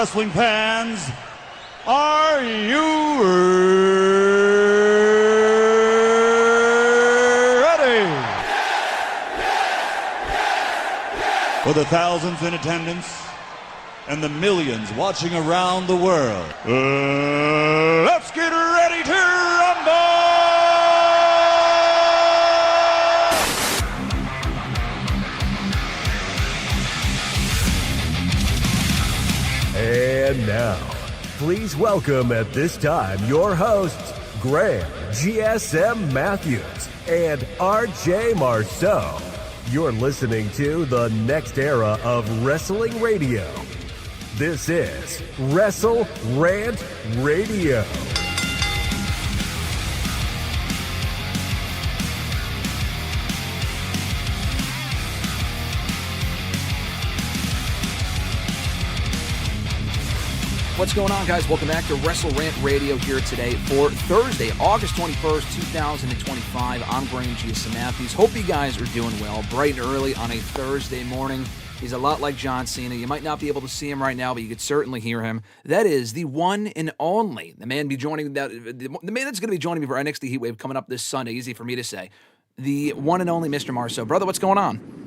Wrestling fans, are you ready? For the thousands in attendance and the millions watching around the world, let's get ready to rumble! And now, please welcome at this time your hosts, Graham GSM Matthews and RJ Marceau. You're listening to the next era of wrestling radio. This is WrestleRant Radio. What's going on, guys? Welcome back to WrestleRant Radio here today for Thursday, August 21st, 2025. I'm Graham GSM Matthews. Hope you guys are doing well. Bright and early on a Thursday morning. He's a lot like John Cena. You might not be able to see him right now, but you could certainly hear him. That is the one and only, the man that's going to be joining me for NXT Heatwave coming up this Sunday. Easy for me to say. The one and only Mr. Marceau. Brother, what's going on?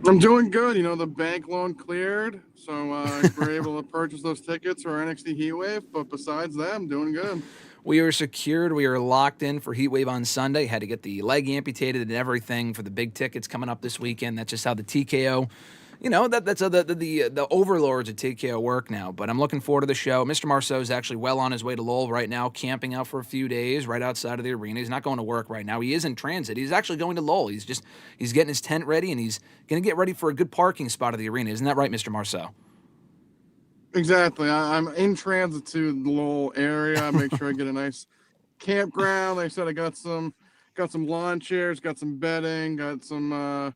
I'm doing good. You know, the bank loan cleared, so we're able to purchase those tickets for NXT Heatwave. But besides that, I'm doing good. We are secured. We are locked in for Heatwave on Sunday. Had to get the leg amputated and everything for the big tickets coming up this weekend. That's just how the TKO, you know, that's how the overlords at TKO work now. But I'm looking forward to the show. Mr. Marceau is actually well on his way to Lowell right now, camping out for a few days right outside of the arena. He's not going to work right now. He is in transit. He's actually going to Lowell. He's getting his tent ready, and he's going to get ready for a good parking spot of the arena. Isn't that right, Mr. Marceau? Exactly. I'm in transit to the Lowell area. I make sure I get a nice campground. Like I said, I got some lawn chairs, got some bedding, got some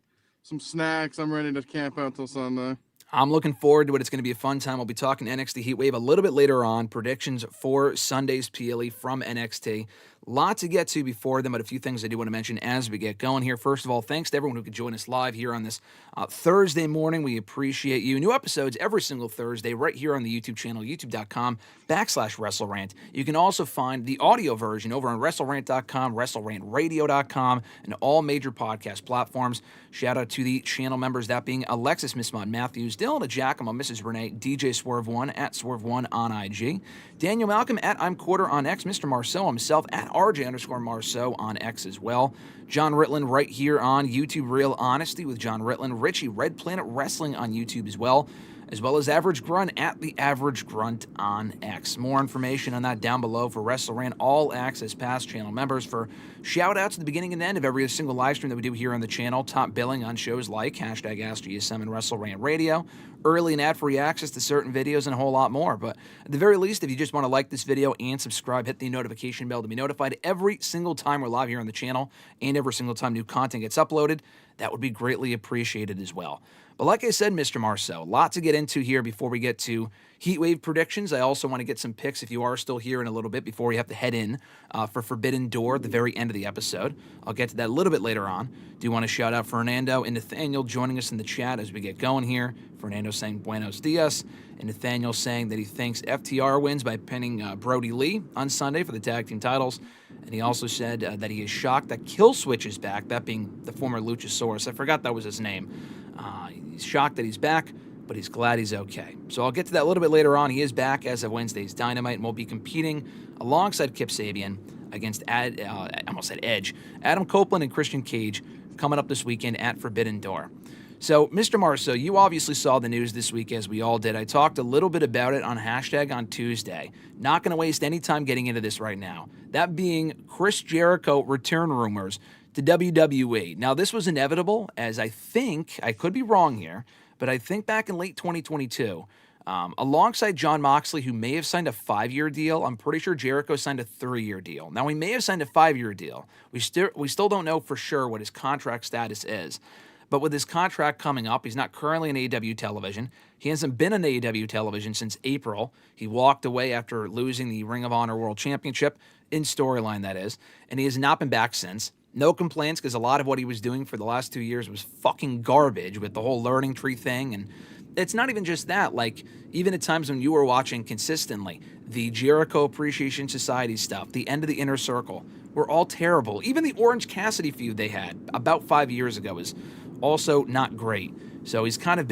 snacks. I'm ready to camp out till Sunday. I'm looking forward to it. It's going to be a fun time. We'll be talking NXT Heatwave a little bit later on. Predictions for Sunday's PLE from NXT. Lot to get to before them, but a few things I do want to mention as we get going here. First of all, thanks to everyone who could join us live here on this Thursday morning. We appreciate you. New episodes every single Thursday right here on the YouTube channel, youtube.com/WrestleRant. You can also find the audio version over on WrestleRant.com, WrestleRantRadio.com, and all major podcast platforms. Shout out to the channel members, that being Alexis Mismod Matthews, Dylan Giacomo, Mrs. Renee, DJ Swerve1 at Swerve1 on IG, Daniel Malcolm at I'm Quarter on X, Mr. Marceau himself at RJ_Marceau on X as well. John Ritland right here on YouTube, Real Honesty with John Ritland. Richie, Red Planet Wrestling on YouTube as well as Average Grunt at the Average Grunt on X. More information on that down below for WrestleRant All Access Pass channel members for shout-outs at the beginning and end of every single live stream that we do here on the channel. Top billing on shows like #AskGSM and WrestleRant Radio. Early and ad-free access to certain videos and a whole lot more. But at the very least, if you just want to like this video and subscribe, hit the notification bell to be notified every single time we're live here on the channel and every single time new content gets uploaded. That would be greatly appreciated as well. But like I said, Mr. Marceau, a lot to get into here before we get to Heatwave predictions. I also want to get some picks if you are still here in a little bit before we have to head in for Forbidden Door at the very end of the episode. I'll get to that a little bit later on. Do want to shout out Fernando and Nathaniel joining us in the chat as we get going here. Fernando saying Buenos Dias, and Nathaniel saying that he thinks FTR wins by pinning Brody Lee on Sunday for the tag team titles. And he also said that he is shocked that Killswitch is back, that being the former Luchasaurus. I forgot that was his name. He's shocked that he's back, but he's glad he's okay. So I'll get to that a little bit later on. He is back as of Wednesday's Dynamite and will be competing alongside Kip Sabian against, I almost said Edge, Adam Copeland and Christian Cage coming up this weekend at Forbidden Door. So, Mr. Marceau, you obviously saw the news this week as we all did. I talked a little bit about it on hashtag on Tuesday. Not going to waste any time getting into this right now. That being Chris Jericho return rumors to WWE. Now, this was inevitable, as I think, I could be wrong here, but I think back in late 2022, alongside Jon Moxley, who may have signed a 5-year deal, I'm pretty sure Jericho signed a 3-year deal. Now, he may have signed a 5-year deal. We still don't know for sure what his contract status is. But with his contract coming up, he's not currently on AEW television. He hasn't been on AEW television since April. He walked away after losing the Ring of Honor World Championship, in storyline that is, and he has not been back since. No complaints, because a lot of what he was doing for the last 2 years was fucking garbage with the whole learning tree thing and it's not even just that. Like, even at times when you were watching consistently, the Jericho Appreciation Society stuff, the end of the Inner Circle, were all terrible. Even the Orange Cassidy feud they had about 5 years ago is also not great. So he's kind of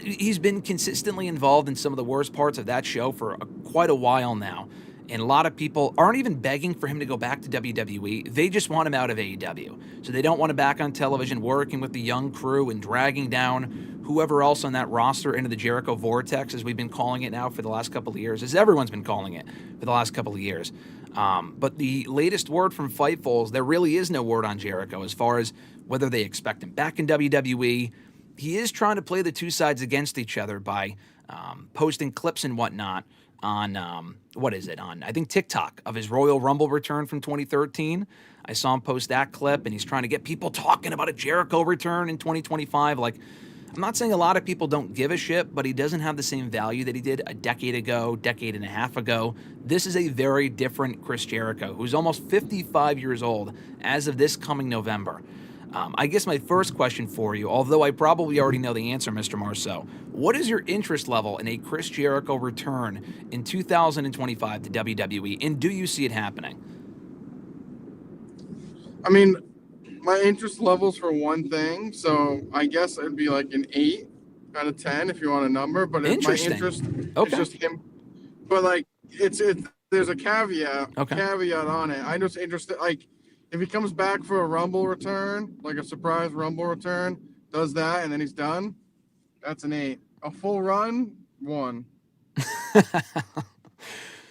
he's been consistently involved in some of the worst parts of that show for quite a while now. And a lot of people aren't even begging for him to go back to WWE. They just want him out of AEW. So they don't want him back on television working with the young crew and dragging down whoever else on that roster into the Jericho Vortex, as we've been calling it now for the last couple of years, as everyone's been calling it for the last couple of years. But the latest word from Fightful is there really is no word on Jericho as far as whether they expect him back in WWE. He is trying to play the two sides against each other by posting clips and whatnot on, I think TikTok, of his Royal Rumble return from 2013. I saw him post that clip, and he's trying to get people talking about a Jericho return in 2025. Like, I'm not saying a lot of people don't give a shit, but he doesn't have the same value that he did a decade and a half ago. This is a very different Chris Jericho, who's almost 55 years old as of this coming November. I guess my first question for you, although I probably already know the answer, Mr. Marceau, what is your interest level in a Chris Jericho return in 2025 to WWE, and do you see it happening? I mean, my interest levels for one thing, so I guess it'd be like an 8 out of 10 if you want a number, but my interest is just him. But like, there's a caveat on it. I'm just interested, like, if he comes back for a Rumble return, like a surprise Rumble return, does that, and then he's done, that's an 8. A full run, 1.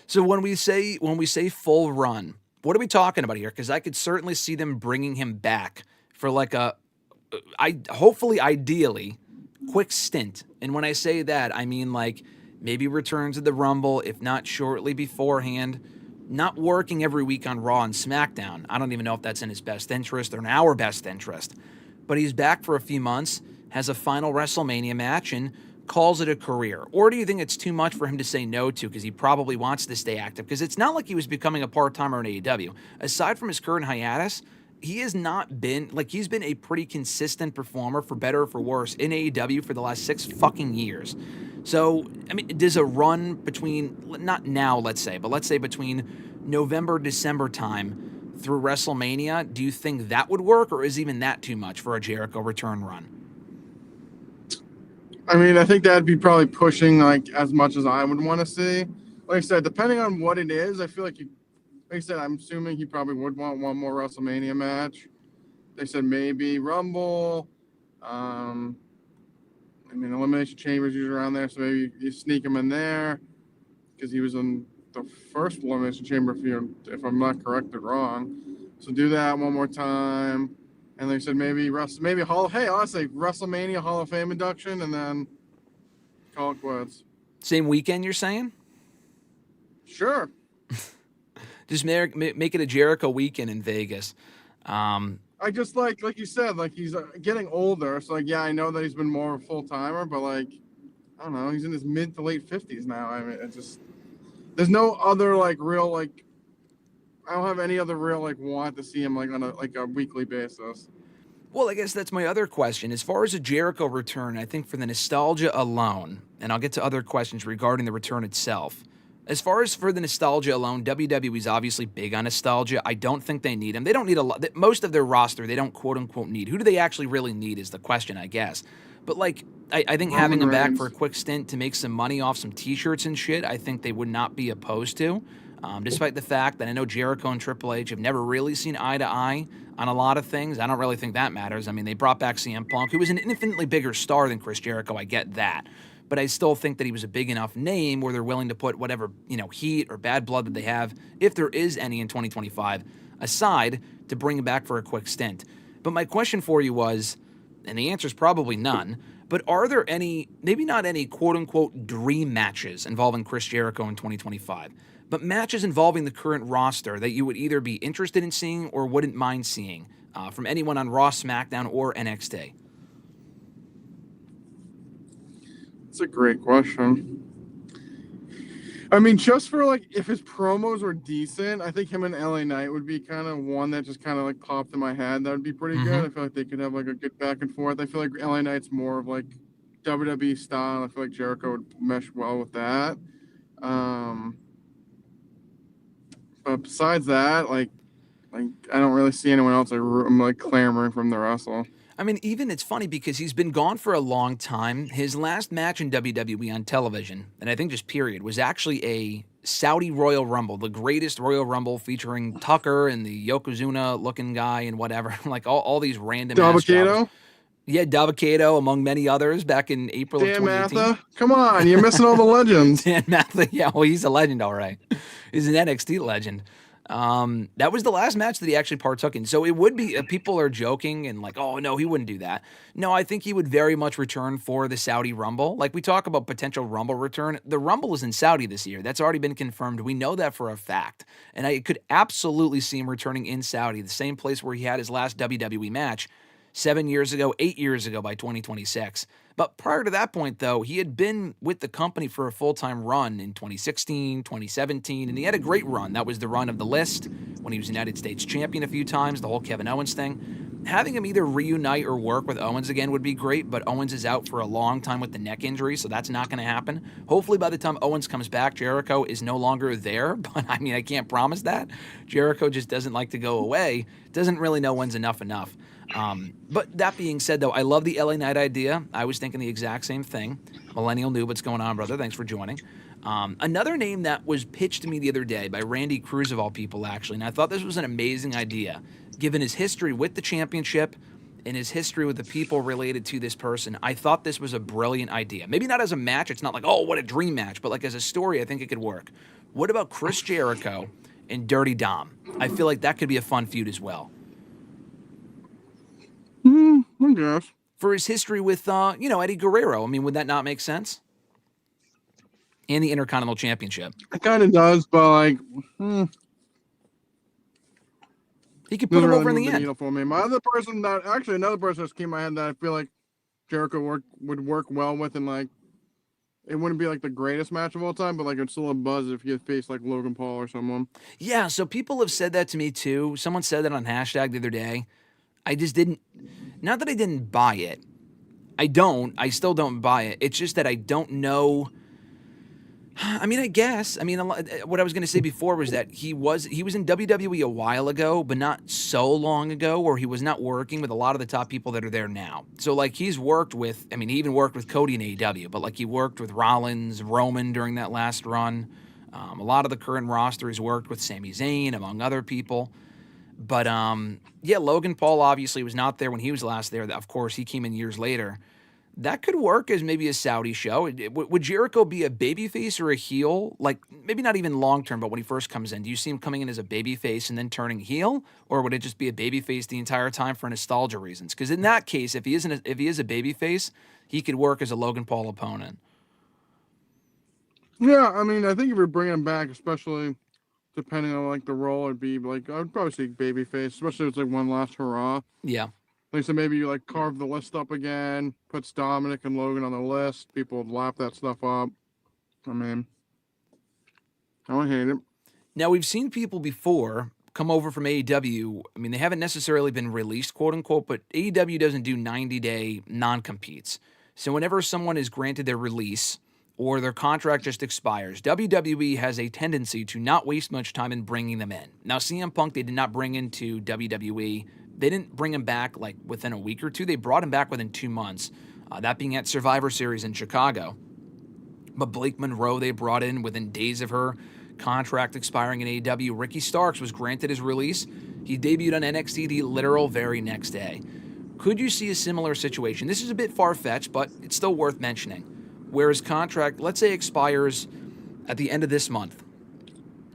So when we say full run, what are we talking about here? Because I could certainly see them bringing him back for like hopefully, ideally, quick stint. And when I say that, I mean like maybe returns to the Rumble, if not shortly beforehand. Not working every week on Raw and SmackDown. I don't even know if that's in his best interest or in our best interest. But he's back for a few months, has a final WrestleMania match, and calls it a career. Or do you think it's too much for him to say no to because he probably wants to stay active? Because it's not like he was becoming a part-timer in AEW. Aside from his current hiatus, he has not been, like, he's been a pretty consistent performer, for better or for worse, in AEW for the last 6 fucking years. So, I mean, does a run between, not now, let's say, but let's say between November, December time through WrestleMania, do you think that would work, or is even that too much for a Jericho return run? I mean, I think that'd be probably pushing, like, as much as I would want to see. Like I said, depending on what it is, I feel like like I said, I'm assuming he probably would want one more WrestleMania match. They said maybe Rumble. I mean, Elimination Chamber's usually around there, so maybe you sneak him in there because he was in the first Elimination Chamber if I'm not corrected wrong. So do that one more time. And they said maybe WrestleMania Hall of Fame induction, and then call it quits. Same weekend, you're saying? Sure. Just make it a Jericho weekend in Vegas. I just like you said, like he's getting older. So like, yeah, I know that he's been more of a full timer, but like, I don't know, he's in his mid to late 50s now. I mean, it's just there's no other like real like I don't have any other real like want to see him like on a weekly basis. Well, I guess that's my other question. As far as a Jericho return, I think for the nostalgia alone, and I'll get to other questions regarding the return itself. As far as for the nostalgia alone, WWE's obviously big on nostalgia. I don't think they need him. They don't need a lot. Most of their roster, they don't quote-unquote need. Who do they actually really need is the question, I guess. But, like, I think having him back for a quick stint to make some money off some T-shirts and shit, I think they would not be opposed to. Despite the fact that I know Jericho and Triple H have never really seen eye to eye on a lot of things. I don't really think that matters. I mean, they brought back CM Punk, who was an infinitely bigger star than Chris Jericho. I get that. But I still think that he was a big enough name where they're willing to put whatever, heat or bad blood that they have, if there is any in 2025, aside to bring him back for a quick stint. But my question for you was, and the answer is probably none, but are there any, maybe not any quote-unquote dream matches involving Chris Jericho in 2025, but matches involving the current roster that you would either be interested in seeing or wouldn't mind seeing from anyone on Raw, SmackDown, or NXT? That's a great question. I mean, just for like, if his promos were decent, I think him and LA Knight would be kind of one that just kind of like popped in my head. That would be pretty good. I feel like they could have like a good back and forth. I feel like LA Knight's more of like WWE style. I feel like Jericho would mesh well with that. But besides that, like I don't really see anyone else I'm like clamoring from the wrestle. I mean, even it's funny because he's been gone for a long time. His last match in WWE on television, and I think just period, was actually a Saudi Royal Rumble, the greatest Royal Rumble featuring Tucker and the Yokozuna-looking guy and whatever, like all these random ass jobs. Yeah, Dabba-Kato, among many others, back in April of 2018. Dan Matha, come on, you're missing all the legends. Dan Matha, yeah, well, he's a legend, all right. He's an NXT legend. That was the last match that he actually partook in. So it would be, people are joking and like, oh, no, he wouldn't do that. No, I think he would very much return for the Saudi Rumble. Like we talk about potential Rumble return. The Rumble is in Saudi this year. That's already been confirmed. We know that for a fact. And I could absolutely see him returning in Saudi, the same place where he had his last WWE match 7 years ago, 8 years ago by 2026. But prior to that point, though, he had been with the company for a full-time run in 2016, 2017, and he had a great run. That was the run of the list when he was United States champion a few times, the whole Kevin Owens thing. Having him either reunite or work with Owens again would be great, but Owens is out for a long time with the neck injury, so that's not going to happen. Hopefully by the time Owens comes back, Jericho is no longer there, but I mean, I can't promise that. Jericho just doesn't like to go away, doesn't really know when's enough. But that being said, though, I love the LA Knight idea. I was thinking the exact same thing. Millennial Noob, what's going on, brother? Thanks for joining. Another name that was pitched to me the other day by Randy Cruz, of all people, actually, and I thought this was an amazing idea, given his history with the championship and his history with the people related to this person. I thought this was a brilliant idea. Maybe not as a match. It's not like, oh, what a dream match, but like as a story, I think it could work. What about Chris Jericho and Dirty Dom? I feel like that could be a fun feud as well. I guess. For his history with, Eddie Guerrero. I mean, would that not make sense? And the Intercontinental Championship. It kind of does, but like, he could put him over in the end. For me. Another person that came to my head that I feel like Jericho would work well with, and like, it wouldn't be like the greatest match of all time, but like it's still a buzz if you faced like Logan Paul or someone. Yeah, so people have said that to me too. Someone said that on hashtag the other day. I just didn't, not that I didn't buy it. I still don't buy it. It's just that I don't know. I mean, what I was going to say before was that he was in WWE a while ago, but not so long ago, where he was not working with a lot of the top people that are there now. So like he's worked with, he even worked with Cody in AEW, but like he worked with Rollins, Roman during that last run. A lot of the current roster he's worked with Sami Zayn, among other people. But, Logan Paul obviously was not there when he was last there. Of course, he came in years later. That could work as maybe a Saudi show. Would Jericho be a babyface or a heel? Like, maybe not even long-term, but when he first comes in, do you see him coming in as a babyface and then turning heel? Or would it just be a babyface the entire time for nostalgia reasons? Because in that case, if he is a babyface, he could work as a Logan Paul opponent. Yeah, I mean, I think if you're bringing him back, especially depending on like the role, it'd be like I would probably say babyface, especially if it's like one last hurrah. Yeah. Like so, maybe you like carve the list up again, puts Dominic and Logan on the list. People would lap that stuff up. I mean, I don't hate it. Now we've seen people before come over from AEW. I mean, they haven't necessarily been released, quote unquote, but AEW doesn't do 90-day non-competes. So whenever someone is granted their release or their contract just expires, WWE has a tendency to not waste much time in bringing them in. Now, CM Punk, they did not bring into WWE. They didn't bring him back like within a week or two. They brought him back within 2 months, that being at Survivor Series in Chicago. But Blake Monroe, they brought in within days of her contract expiring in AEW. Ricky Starks was granted his release. He debuted on NXT the literal very next day. Could you see a similar situation? This is a bit far-fetched, but it's still worth mentioning. Where his contract, let's say, expires at the end of this month,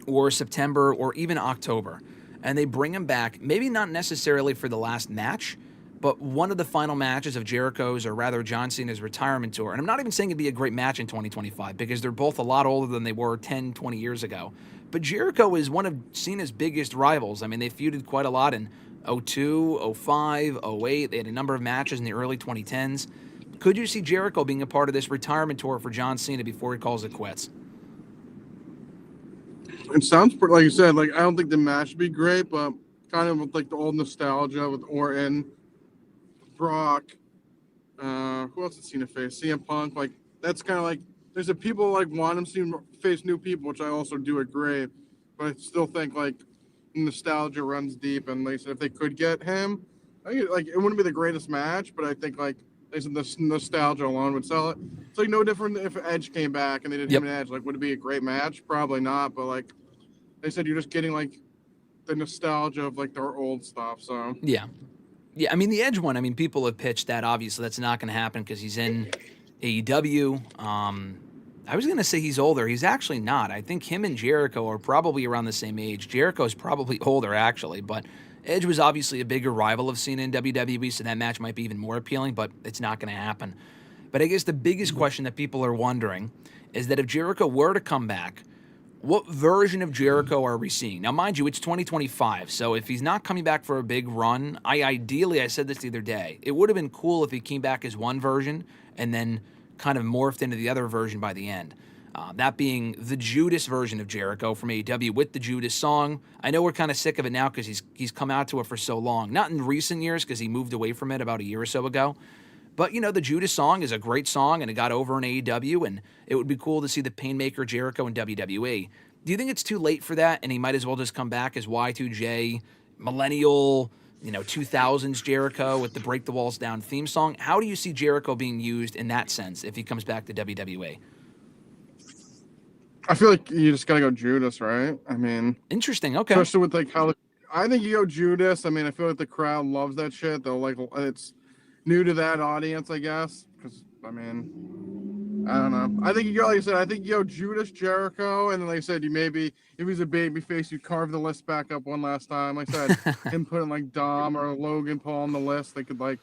or September, or even October, and they bring him back, maybe not necessarily for the last match, but one of the final matches of Jericho's, or rather John Cena's retirement tour. And I'm not even saying it'd be a great match in 2025, because they're both a lot older than they were 10, 20 years ago. But Jericho is one of Cena's biggest rivals. I mean, they feuded quite a lot in 02, 05, 08. They had a number of matches in the early 2010s. Could you see Jericho being a part of this retirement tour for John Cena before he calls it quits? It sounds like you said. Like I don't think the match would be great, but kind of with like the old nostalgia with Orton, Brock, Who else has Cena face? CM Punk. Like, that's kind of like, there's a people like want him to face new people, which I also do agree. But I still think like nostalgia runs deep, and like I said, if they could get him, like it wouldn't be the greatest match, but I think like they said the nostalgia alone would sell it. It's like no different if Edge came back and they did him and Edge. Like, would it be a great match? Probably not. But like they said, you're just getting like the nostalgia of like their old stuff. So Yeah. I mean, the Edge one, I mean, people have pitched that. Obviously, that's not going to happen because he's in AEW. I was going to say he's older. He's actually not. I think him and Jericho are probably around the same age. Jericho's probably older, actually, but Edge was obviously a bigger rival of Cena in WWE, so that match might be even more appealing, but it's not going to happen. But I guess the biggest question that people are wondering is that if Jericho were to come back, what version of Jericho are we seeing? Now, mind you, it's 2025, so if he's not coming back for a big run, I said this the other day, it would have been cool if he came back as one version and then kind of morphed into the other version by the end. That being the Judas version of Jericho from AEW with the Judas song. I know we're kind of sick of it now because he's come out to it for so long. Not in recent years because he moved away from it about a year or so ago. But, the Judas song is a great song, and it got over in AEW, and it would be cool to see the Painmaker Jericho in WWE. Do you think it's too late for that, and he might as well just come back as Y2J, millennial, 2000s Jericho with the Break the Walls Down theme song? How do you see Jericho being used in that sense if he comes back to WWE? I feel like you just got to go Judas, right? I mean... Interesting, okay. Especially with, like, how... I think you go Judas. I mean, I feel like the crowd loves that shit. They'll, like, it's... new to that audience, I guess, because I mean, I don't know. I think you go, like I said, I think you go Judas, Jericho, and then like I said, you maybe if he's a baby face, you carve the list back up one last time. Like I said, him putting like Dom or Logan Paul on the list, they could like,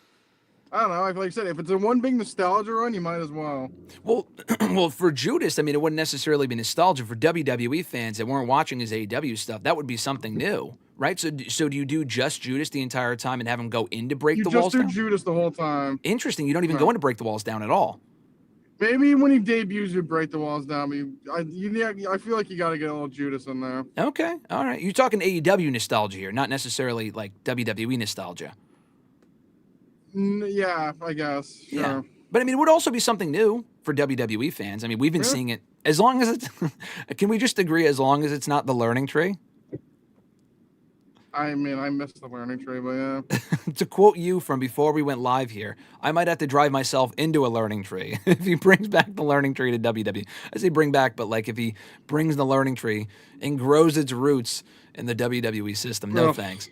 I don't know. Like I said, if it's a one big nostalgia run, you might as well. Well, for Judas, I mean, it wouldn't necessarily be nostalgia for WWE fans that weren't watching his AEW stuff. That would be something new. Right, so do you do just Judas the entire time and have him go into Break the Walls Down? You just do Judas the whole time. Interesting. You don't even go into Break the Walls Down at all. Maybe when he debuts, you Break the Walls Down. But I feel like you got to get a little Judas in there. Okay, all right. You're talking AEW nostalgia here, not necessarily like WWE nostalgia. Yeah, I guess. Sure. Yeah, but I mean, it would also be something new for WWE fans. I mean, we've been seeing it as long as it's. Can we just agree as long as it's not the learning tree? I mean, I missed the learning tree, but yeah. To quote you from before we went live here, I might have to drive myself into a learning tree if he brings back the learning tree to WWE. I say bring back, but like if he brings the learning tree and grows its roots in the WWE system, no thanks.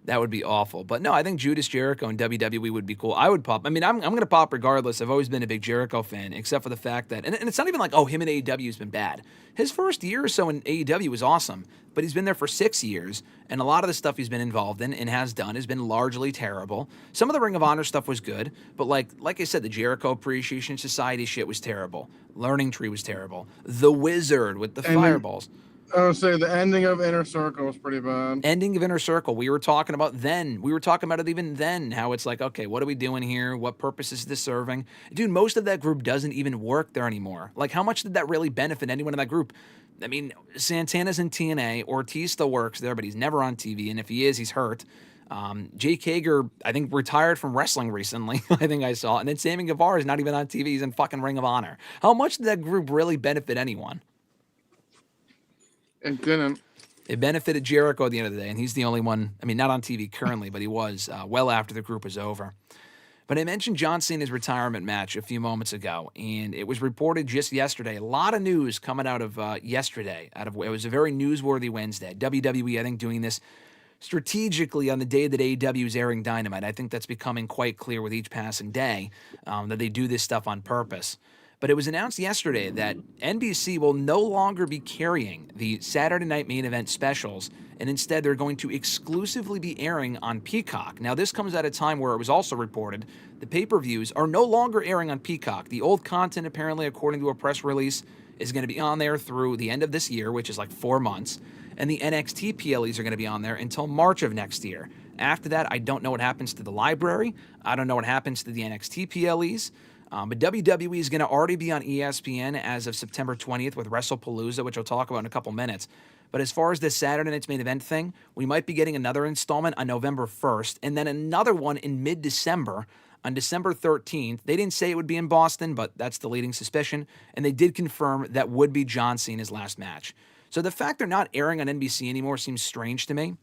That would be awful. But no, I think Judas Jericho and WWE would be cool. I would pop. I mean, I'm going to pop regardless. I've always been a big Jericho fan, except for the fact that, and it's not even like, him in AEW has been bad. His first year or so in AEW was awesome, but he's been there for 6 years, and a lot of the stuff he's been involved in and has done has been largely terrible. Some of the Ring of Honor stuff was good, but like I said, the Jericho Appreciation Society shit was terrible. Learning Tree was terrible. The Wizard with the fireballs. I would say the ending of Inner Circle was pretty bad. Ending of Inner Circle. We were talking about then. We were talking about it even then, how it's like, okay, what are we doing here? What purpose is this serving? Dude, most of that group doesn't even work there anymore. Like, how much did that really benefit anyone in that group? I mean, Santana's in TNA. Ortiz still works there, but he's never on TV, and if he is, he's hurt. Jake Hager, I think, retired from wrestling recently. I think I saw. And then Sammy Guevara is not even on TV. He's in fucking Ring of Honor. How much did that group really benefit anyone? It didn't. It benefited Jericho at the end of the day, and he's the only one, I mean, not on TV currently, but he was well after the group was over. But I mentioned John Cena's retirement match a few moments ago, and it was reported just yesterday. A lot of news coming out of yesterday. It was a very newsworthy Wednesday. WWE, I think, doing this strategically on the day that AEW is airing Dynamite. I think that's becoming quite clear with each passing day that they do this stuff on purpose. But it was announced yesterday that NBC will no longer be carrying the Saturday Night Main Event specials, and instead they're going to exclusively be airing on Peacock. Now, this comes at a time where it was also reported the pay-per-views are no longer airing on Peacock. The old content, apparently, according to a press release, is going to be on there through the end of this year, which is like 4 months, and the NXT PLEs are going to be on there until March of next year. After that, I don't know what happens to the library. I don't know what happens to the NXT PLEs. But WWE is going to already be on ESPN as of September 20th with WrestlePalooza, which I'll talk about in a couple minutes. But as far as this Saturday Night's Main Event thing, we might be getting another installment on November 1st, and then another one in mid-December on December 13th. They didn't say it would be in Boston, but that's the leading suspicion. And they did confirm that would be John Cena's last match. So the fact they're not airing on NBC anymore seems strange to me.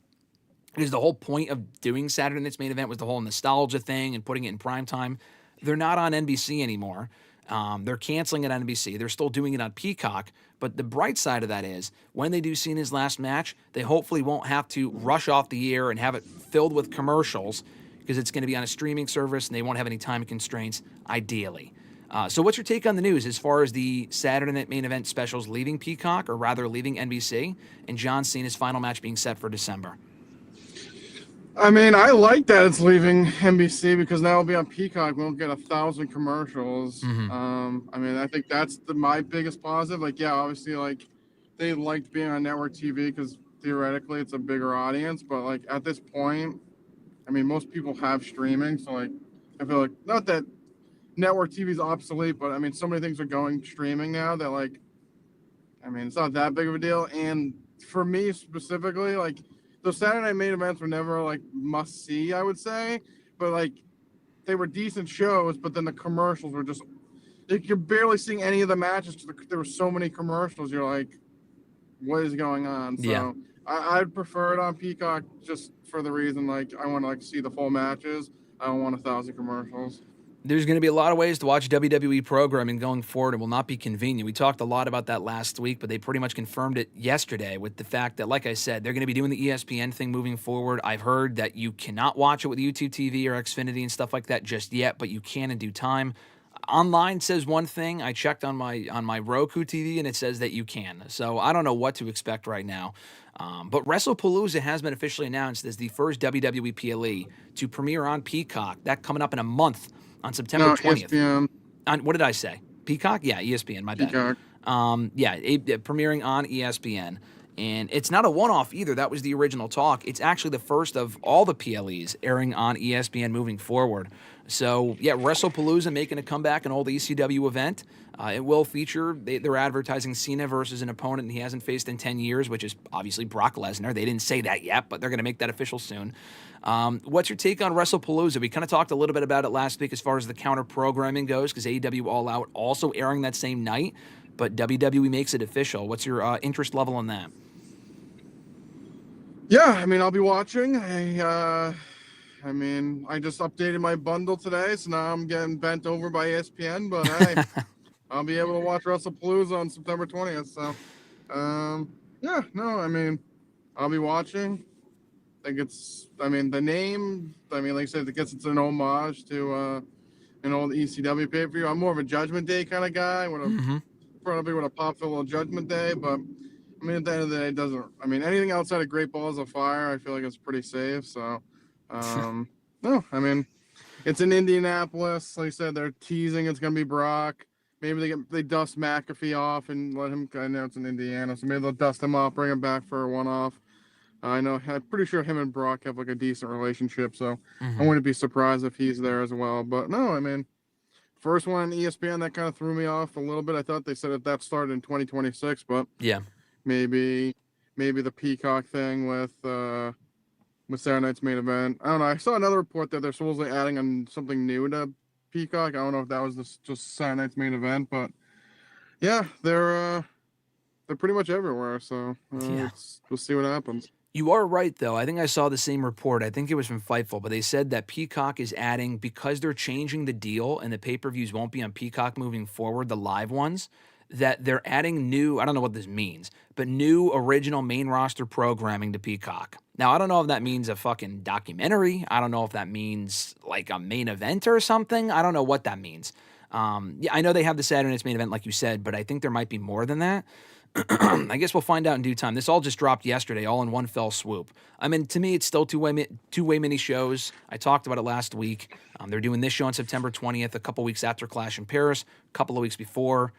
Because the whole point of doing Saturday Night's Main Event was the whole nostalgia thing and putting it in prime time. They're not on NBC anymore. They're canceling it on NBC. They're still doing it on Peacock. But the bright side of that is, when they do Cena's last match, they hopefully won't have to rush off the air and have it filled with commercials, because it's going to be on a streaming service and they won't have any time constraints, ideally. So what's your take on the news as far as the Saturday Night Main Event specials leaving Peacock, or rather leaving NBC, and John Cena's final match being set for December? I mean, I like that it's leaving NBC, because now it'll be on Peacock. We won't get 1,000 commercials. I mean, I think that's my biggest positive. Like, yeah, obviously, like, they liked being on network TV because theoretically it's a bigger audience. But, like, at this point, I mean, most people have streaming. So, like, I feel like, not that network TV is obsolete, but, I mean, so many things are going streaming now that, like, I mean, it's not that big of a deal. And for me specifically, like, those Saturday Night Main Events were never, like, must-see, I would say. But, like, they were decent shows, but then the commercials were just... Like, you're barely seeing any of the matches. There were so many commercials. You're like, what is going on? So Yeah. I'd prefer it on Peacock just for the reason, like, I want to, like, see the full matches. I don't want 1,000 commercials. There's going to be a lot of ways to watch WWE programming going forward. It will not be convenient. We talked a lot about that last week, but they pretty much confirmed it yesterday with the fact that, like I said, they're going to be doing the ESPN thing moving forward. I've heard that you cannot watch it with YouTube TV or Xfinity and stuff like that just yet, but you can in due time. Online says one thing. I checked on my Roku TV, and it says that you can. So I don't know what to expect right now. But WrestlePalooza has been officially announced as the first WWE PLE to premiere on Peacock. That coming up in a month. On September 20th. ESPN. What did I say? Peacock? Yeah, ESPN, my bad. Peacock. Premiering on ESPN. And it's not a one-off either. That was the original talk. It's actually the first of all the PLEs airing on ESPN moving forward. So, yeah, WrestlePalooza making a comeback, an old ECW event. It will feature, they're advertising Cena versus an opponent he hasn't faced in 10 years, which is obviously Brock Lesnar. They didn't say that yet, but they're going to make that official soon. What's your take on WrestlePalooza? We kind of talked a little bit about it last week as far as the counter-programming goes, because AEW All Out also airing that same night, but WWE makes it official. What's your interest level in that? Yeah, I mean, I'll be watching. I mean, I just updated my bundle today, so now I'm getting bent over by ESPN, but hey, I'll be able to watch WrestlePalooza on September 20th. So, yeah, no, I mean, I'll be watching. I think the name, like I said, it's an homage to an old ECW pay-per-view. I'm more of a Judgment Day kind of guy. Probably would have popped for a little Judgment Day, but I mean, at the end of the day, it doesn't. I mean, anything outside of Great Balls of Fire, I feel like it's pretty safe. So, no, I mean, it's in Indianapolis. Like I said, they're teasing it's gonna be Brock. Maybe they dust McAfee off and let him. I know it's in Indiana, so maybe they'll dust him off, bring him back for a one-off. I'm pretty sure him and Brock have like a decent relationship, so I wouldn't be surprised if he's there as well. But no, I mean, first one on ESPN that kind of threw me off a little bit. I thought they said that started in 2026, but yeah. Maybe the Peacock thing with Saturday Night's Main Event. I don't know. I saw another report that they're supposedly adding on something new to Peacock. I don't know if that was just Saturday Night's Main Event, but yeah, they're pretty much everywhere. So we'll see what happens. You are right, though. I think I saw the same report. I think it was from Fightful, but they said that Peacock is adding, because they're changing the deal and the pay-per-views won't be on Peacock moving forward, the live ones, that they're adding new, I don't know what this means, but new original main roster programming to Peacock. Now, I don't know if that means a fucking documentary. I don't know if that means like a main event or something. I don't know what that means. Yeah, I know they have the Saturday Night's Main Event, like you said, but I think there might be more than that. I guess we'll find out in due time. This all just dropped yesterday, all in one fell swoop. I mean, to me, it's still two-way mini shows. I talked about it last week. They're doing this show on September 20th, a couple weeks after Clash in Paris, a couple of weeks before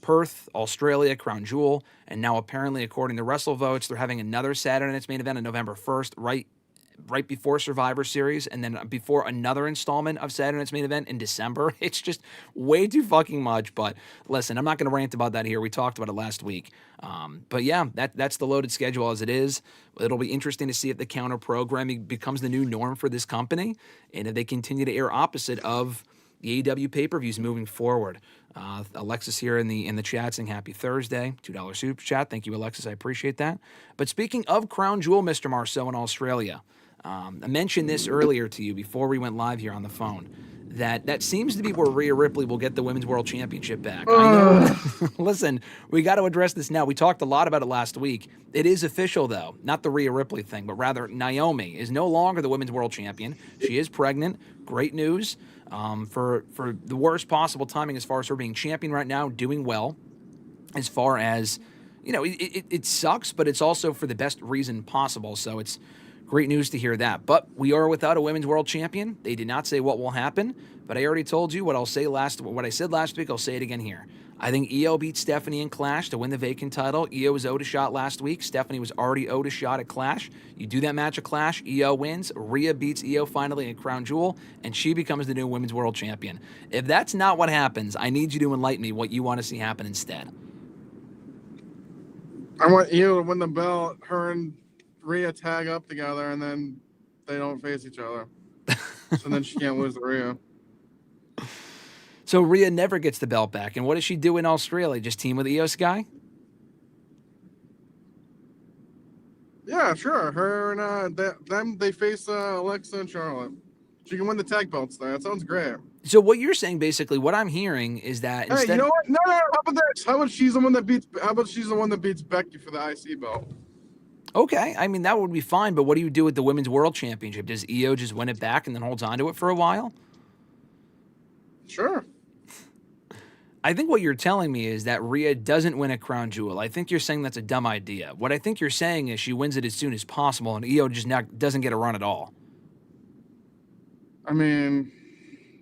Perth, Australia, Crown Jewel, and now apparently, according to WrestleVotes, they're having another Saturday Night's Main Event on November 1st, right right before Survivor Series and then before another installment of Saturday Night's Main Event in December. It's just way too fucking much. But listen, I'm not going to rant about that here. We talked about it last week. But yeah, that's the loaded schedule as it is. It'll be interesting to see if the counter programming becomes the new norm for this company and if they continue to air opposite of the AEW pay-per-views moving forward. Alexis here in the chat saying happy Thursday. $2 super chat. Thank you, Alexis. I appreciate that. But speaking of Crown Jewel, Mr. Marceau in Australia, I mentioned this earlier to you before we went live here on the phone, that seems to be where Rhea Ripley will get the Women's World Championship back. I know. Listen, we got to address this now. We talked a lot about it last week. It is official, though. Not the Rhea Ripley thing, but rather Naomi is no longer the Women's World Champion. She is pregnant. Great news. For the worst possible timing as far as her being champion right now, doing well. As far as, it sucks, but it's also for the best reason possible. So it's great news to hear that. But we are without a Women's World Champion. They did not say what will happen, but I already told you what I said last week. I'll say it again here. I think Io beat Stephanie in Clash to win the vacant title. Io was owed a shot last week. Stephanie was already owed a shot at Clash. You do that match at Clash, Io wins. Rhea beats Io finally in Crown Jewel, and she becomes the new Women's World Champion. If that's not what happens, I need you to enlighten me what you want to see happen instead. I want Io to win the belt, her and Rhea tag up together, and then they don't face each other. So then she can't lose to Rhea. So Rhea never gets the belt back. And what does she do in Australia? Just team with Io Sky? Yeah, sure. Her and they face Alexa and Charlotte. She can win the tag belts there. That sounds great. So what you're saying, basically, what I'm hearing is that hey, you know what? No. How about this? How about she's the one that beats Becky for the IC belt? Okay, I mean that would be fine. But what do you do with the Women's World Championship? Does Io just win it back and then holds on to it for a while? Sure. I think what you're telling me is that Rhea doesn't win a crown jewel. I think you're saying that's a dumb idea. What I think you're saying is she wins it as soon as possible, and Io just doesn't get a run at all. I mean,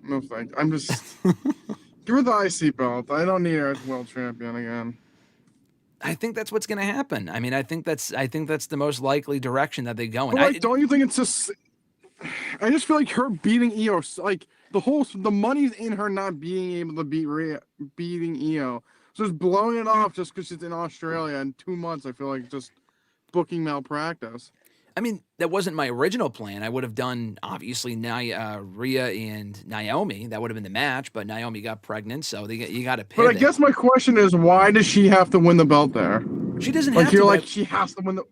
no thanks. I'm just give her the IC belt. I don't need her as world champion again. I think that's what's going to happen. I mean, I think that's the most likely direction that they go in. But don't you think it's just? I just feel like her beating Io, like the money's in her not being able to beat Rhea, beating Io. So just blowing it off just because she's in Australia in 2 months, I feel like just booking malpractice. I mean, that wasn't my original plan. I would have done, obviously, Rhea and Naomi. That would have been the match, but Naomi got pregnant, so you got to pivot. But I guess my question is, why does she have to win the belt there? She doesn't have to. You're like, she has to win the...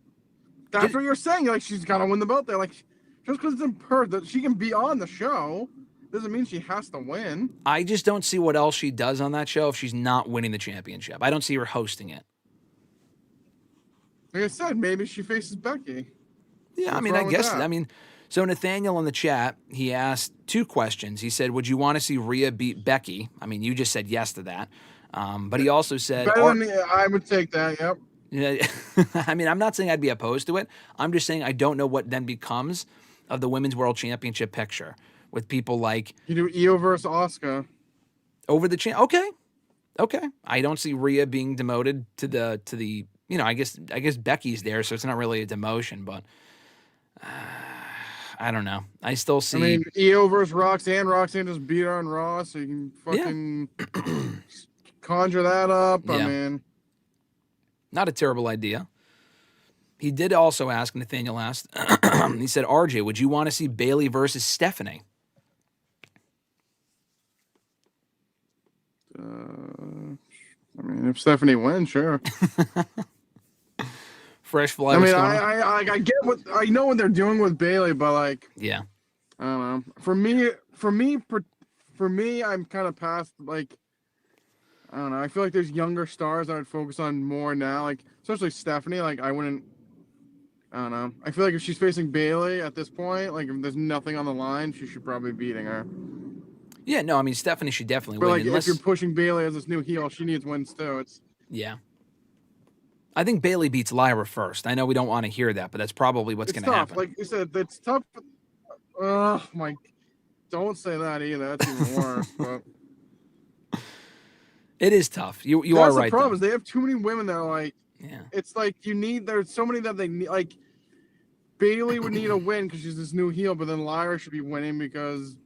That's what you're saying. Like, she's got to win the belt there. Like, just because it's in her, that she can be on the show doesn't mean she has to win. I just don't see what else she does on that show if she's not winning the championship. I don't see her hosting it. Like I said, maybe she faces Becky. Yeah, I mean, I guess. I mean, so Nathaniel in the chat, he asked 2 questions. He said, would you want to see Rhea beat Becky? I mean, you just said yes to that. But he also said... I would take that, yep. I mean, I'm not saying I'd be opposed to it. I'm just saying I don't know what then becomes of the Women's World Championship picture with people like... You do Io versus Asuka. Over the champ. Okay. I don't see Rhea being demoted to the I guess Becky's there, so it's not really a demotion, but... I don't know. I still see... I mean, Io versus Roxanne. Roxanne just beat her on Raw, so you can fucking conjure that up. Yeah. I mean... Not a terrible idea. He did also ask, Nathaniel asked, he said, RJ, would you want to see Bayley versus Stephanie? I mean, if Stephanie wins, sure. Fresh fly. I mean, I get what I know what they're doing with Bayley, but like, yeah, I don't know. For me, I'm kind of past like, I don't know. I feel like there's younger stars I would focus on more now, like especially Stephanie. Like I don't know. I feel like if she's facing Bayley at this point, like if there's nothing on the line, she should probably be beating her. Yeah, no, I mean Stephanie should definitely but win. Like if you're pushing Bayley as this new heel, she needs wins too. Yeah. I think Bayley beats Lyra first. I know we don't want to hear that, but that's probably what's going to happen. Like you said, it's tough. Oh my! Don't say that either. That's even worse. But it is tough. You are right. The problem is they have too many women that are like. Yeah. It's like there's so many that they need. Like Bailey would need a win because she's this new heel, but then Lyra should be winning because,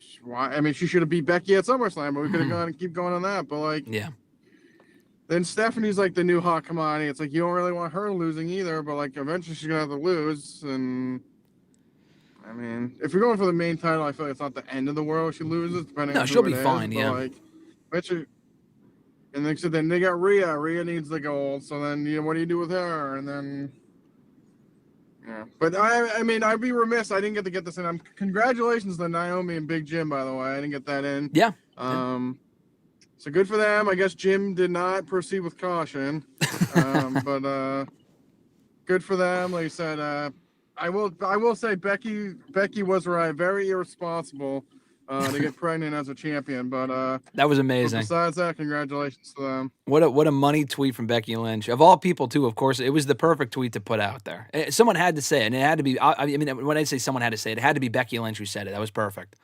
she should have beat Becky at SummerSlam, but we could have gone and keep going on that. But like, yeah. Then Stephanie's like the new hot commodity. It's like you don't really want her losing either, but like eventually she's gonna have to lose. And I mean, if you're going for the main title, I feel like it's not the end of the world if she loses. Depending on she'll who be it fine. is, Yeah. Like, and then they got Rhea. Rhea needs the gold. So then what do you do with her? And then. Yeah, but I mean, I'd be remiss. I didn't get to get this in. Congratulations to Naomi and Big Jim, by the way. I didn't get that in. Yeah. So good for them. I guess Jim did not proceed with caution, but good for them. Like I said, I will say Becky was right. Very irresponsible to get pregnant as a champion, but that was amazing. Besides that, congratulations to them. What a money tweet from Becky Lynch. Of all people, too, of course, it was the perfect tweet to put out there. Someone had to say it, and it had to be, I mean, when I say someone had to say it, it had to be Becky Lynch who said it. That was perfect.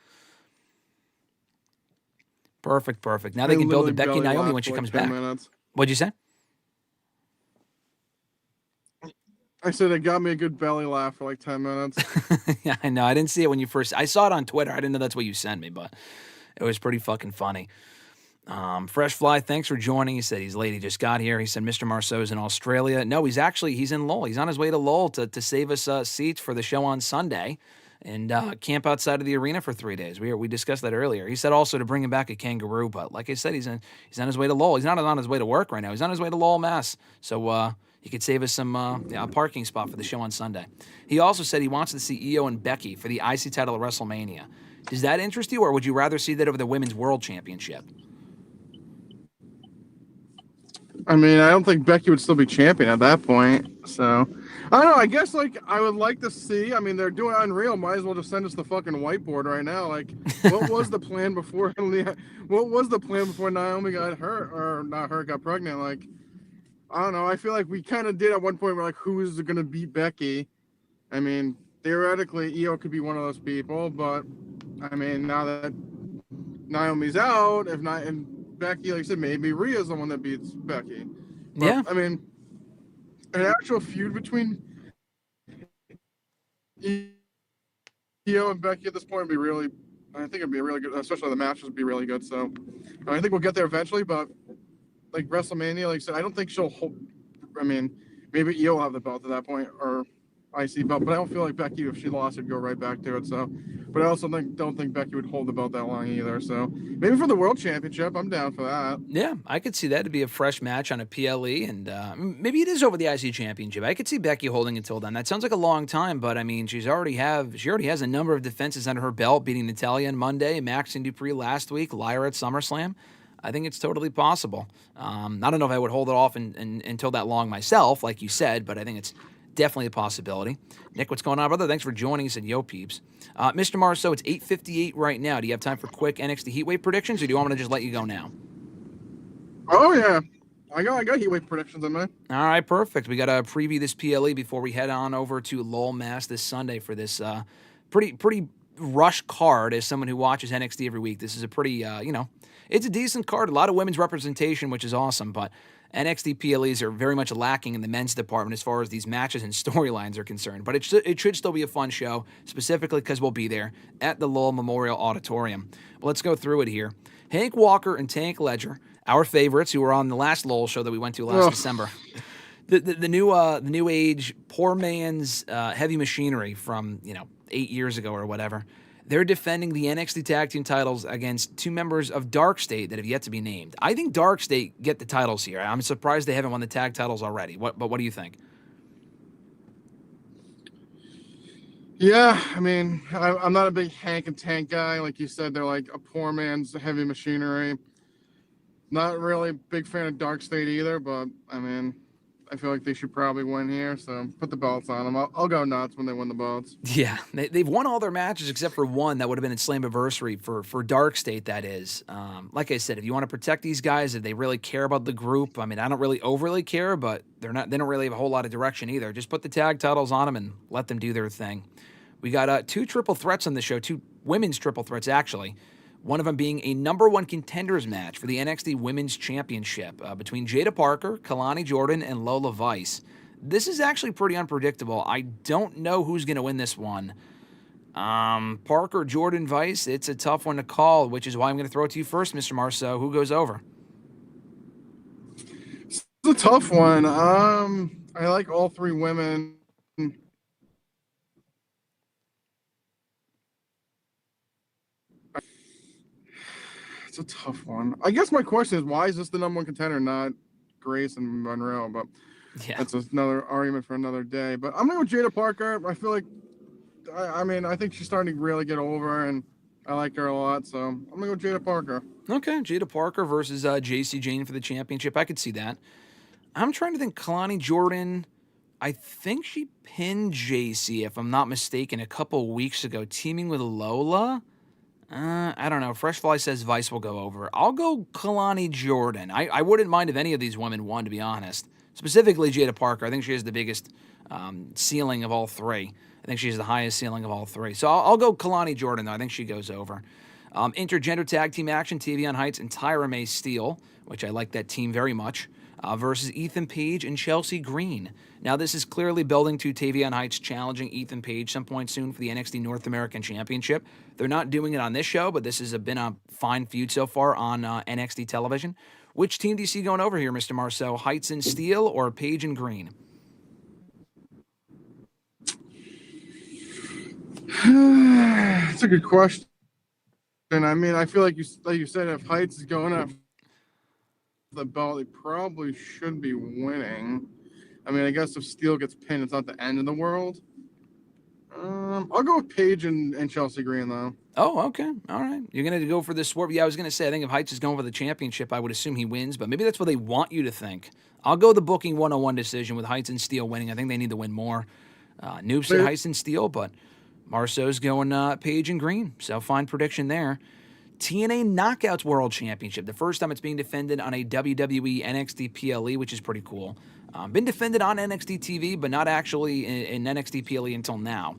Perfect. Now they can build a Becky Naomi when she comes back. What'd you say? I said it got me a good belly laugh for like 10 minutes. Yeah, I know. I didn't see it when you first... I saw it on Twitter. I didn't know that's what you sent me, but it was pretty fucking funny. Fresh Fly, thanks for joining. He said he's late. He just got here. He said Mr. Marceau's in Australia. No, he's in Lowell. He's on his way to Lowell to save us seats for the show on Sunday and camp outside of the arena for 3 days. We discussed that earlier. He said also to bring him back a kangaroo, but like I said, he's on his way to Lowell. He's not on his way to work right now. He's on his way to Lowell, Mass. So he could save us some a parking spot for the show on Sunday. He also said he wants to see Io and Becky for the IC title at WrestleMania. Does that interest you, or would you rather see that over the Women's World Championship? I mean, I don't think Becky would still be champion at that point. So, I don't know. I guess, like, I would like to see. I mean, they're doing Unreal. Might as well just send us the fucking whiteboard right now. Like, what was the plan before? What was the plan before Naomi got hurt, or not hurt, got pregnant? Like, I don't know. I feel like we kind of did at one point. We're like, who is going to beat Becky? I mean, theoretically, Io could be one of those people, but I mean, now that Naomi's out, if not, and Becky, like I said, maybe Rhea's the one that beats Becky. But, Yeah. I mean, an actual feud between Io and Becky at this point would be really, I think it'd be really good, especially the matches would be really good. So I think we'll get there eventually, but like WrestleMania, like I said, I don't think she'll hold, I mean, maybe Io will have the belt at that point, or IC belt, but I don't feel like Becky, if she lost, would go right back to it. So, but I also don't think Becky would hold the belt that long either. So maybe for the World Championship, I'm down for that. Yeah, I could see that to be a fresh match on a PLE, and maybe it is over the IC Championship. I could see Becky holding until then. That sounds like a long time, but I mean, she already has a number of defenses under her belt, beating Natalya on Monday, Max and Dupree last week, Lyra at SummerSlam. I think it's totally possible. I don't know if I would hold it off until that long myself, like you said, but I think it's definitely a possibility. Nick, what's going on, brother? Thanks for joining us at Yo Peeps. Mr. Marceau, it's 8:58 right now. Do you have time for quick NXT Heatwave predictions, or do you want me to just let you go now? Oh, yeah. I got Heatwave predictions in mind. All right, perfect. We got to preview this PLE before we head on over to Lowell, Mass. this Sunday for this pretty rush card. As someone who watches NXT every week, this is a pretty, it's a decent card. A lot of women's representation, which is awesome, but NXT PLEs are very much lacking in the men's department as far as these matches and storylines are concerned. But it should still be a fun show, specifically because we'll be there at the Lowell Memorial Auditorium. But let's go through it here. Hank Walker and Tank Ledger, our favorites, who were on the last Lowell show that we went to last December. The new age poor man's heavy machinery from 8 years ago or whatever. They're defending the NXT Tag Team titles against two members of Dark State that have yet to be named. I think Dark State get the titles here. I'm surprised they haven't won the tag titles already. But what do you think? Yeah, I mean, I'm not a big Hank and Tank guy. Like you said, they're like a poor man's heavy machinery. Not really a big fan of Dark State either, but I mean, I feel like they should probably win here, so put the belts on them. I'll go nuts when they win the belts. Yeah, they've won all their matches except for one that would have been at Slammiversary for Dark State, that is. Like I said, if you want to protect these guys, if they really care about the group, I mean, I don't really overly care, but they don't really have a whole lot of direction either. Just put the tag titles on them and let them do their thing. We got two triple threats on the show, two women's triple threats, actually. One of them being a number one contenders match for the NXT Women's Championship between Jada Parker, Kalani Jordan, and Lola Vice. This is actually pretty unpredictable. I don't know who's going to win this one. Parker, Jordan, Vice, it's a tough one to call, which is why I'm going to throw it to you first, Mr. Marceau. Who goes over? It's a tough one. I like all three women. It's a tough one. I guess my question is, why is this the number one contender, not Grace and Monroe? But yeah, that's another argument for another day. But I'm going to go Jada Parker. I feel like, I think she's starting to really get over, and I like her a lot. So I'm going to go Jada Parker. Okay, Jada Parker versus JC Jane for the championship. I could see that. I'm trying to think. Kalani Jordan, I think she pinned JC, if I'm not mistaken, a couple weeks ago, teaming with Lola. I don't know. Fresh Fly says Vice will go over. I'll go Kalani Jordan. I wouldn't mind if any of these women won, to be honest. Specifically Jada Parker. I think she has the biggest ceiling of all three. I think she has the highest ceiling of all three. So I'll go Kalani Jordan, though. I think she goes over. Intergender tag team action, Tavion Heights and Tyra May Steele, which I like that team very much, versus Ethan Page and Chelsea Green. Now, this is clearly building to Tavion Heights challenging Ethan Page some point soon for the NXT North American Championship. They're not doing it on this show, but this has been a fine feud so far on NXT television. Which team do you see going over here, Mr. Marceau? Heights and Steele or Page and Green? It's a good question. I mean, I feel like you said, if Heights is going up the belt, they probably should be winning. I mean, I guess if Steele gets pinned, it's not the end of the world. I'll go with Paige and Chelsea Green, though. Oh, okay. All right. You're going to go for this swerve. Yeah, I was going to say, I think if Heights is going for the championship, I would assume he wins, but maybe that's what they want you to think. I'll go the booking 101 decision with Heights and Steele winning. I think they need to win more. Noob said Heights and Steele, but Marceau's going Paige and Green. So fine prediction there. TNA Knockouts World Championship. The first time it's being defended on a WWE NXT PLE, which is pretty cool. Been defended on NXT TV, but not actually in NXT PLE until now.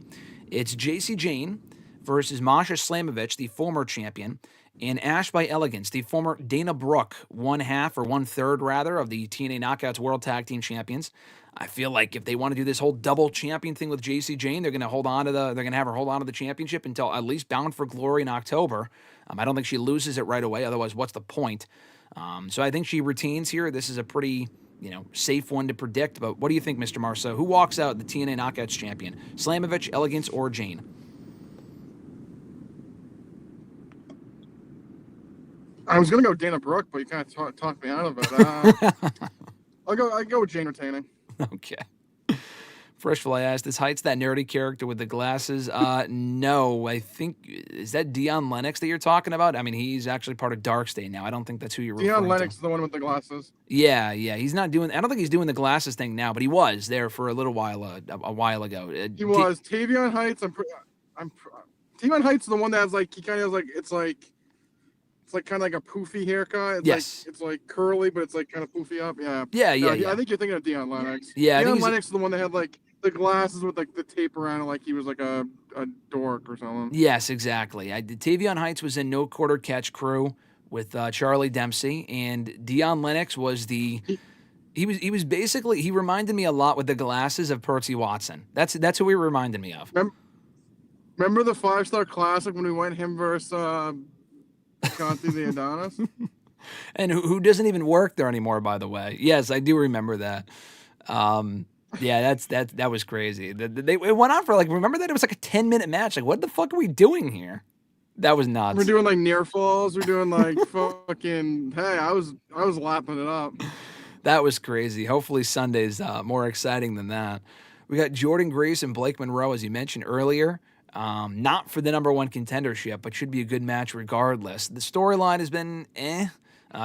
It's JC Jane versus Masha Slamovich, the former champion, and Ash by Elegance, the former Dana Brooke, 1/2 or 1/3 rather of the TNA Knockouts World Tag Team Champions. I feel like if they want to do this whole double champion thing with JC Jane, they're going to have her hold on to the championship until at least Bound for Glory in October. I don't think she loses it right away. Otherwise, what's the point? So I think she retains here. This is a pretty, safe one to predict. But what do you think, Mr. Marceau? Who walks out the TNA Knockouts champion? Slamovich, Elegance, or Jane? I was gonna go Dana Brooke, but you kind of talked me out of it. I'll go with Jane retaining. Okay. Fresh Fly asked, is Heights that nerdy character with the glasses? No, I think, is that Dion Lennox that you're talking about? I mean, he's actually part of Darkstay now. I don't think that's who you're referring to. Dion Lennox is the one with the glasses. Yeah. He's not doing, I don't think he's doing the glasses thing now, but he was there for a little while, a while ago. He was. Tavion Heights, Tavion Heights is the one that has he kind of has it's kind of like a poofy haircut. It's like curly, but it's kind of poofy up. Yeah. I think you're thinking of Dion Lennox. Yeah. Dion Lennox is the one that had the glasses with the tape around it, like he was a dork or something. Yes, exactly. Tavion Heights was in No Quarter Catch Crew with Charlie Dempsey, and Dion Lennox was he was basically, he reminded me a lot with the glasses of Percy Watson. That's who he reminded me of. Remember the 5-star classic when we went him versus Conti the Adonis? And who doesn't even work there anymore, by the way. Yes, I do remember that. Yeah, that was crazy. It went on for remember that? It was a 10-minute match. What the fuck are we doing here? That was nuts. We're doing near falls. We're doing fucking, hey, I was lapping it up. That was crazy. Hopefully Sunday's more exciting than that. We got Jordan Grace and Blake Monroe, as you mentioned earlier. Not for the number one contendership, but should be a good match regardless. The storyline has been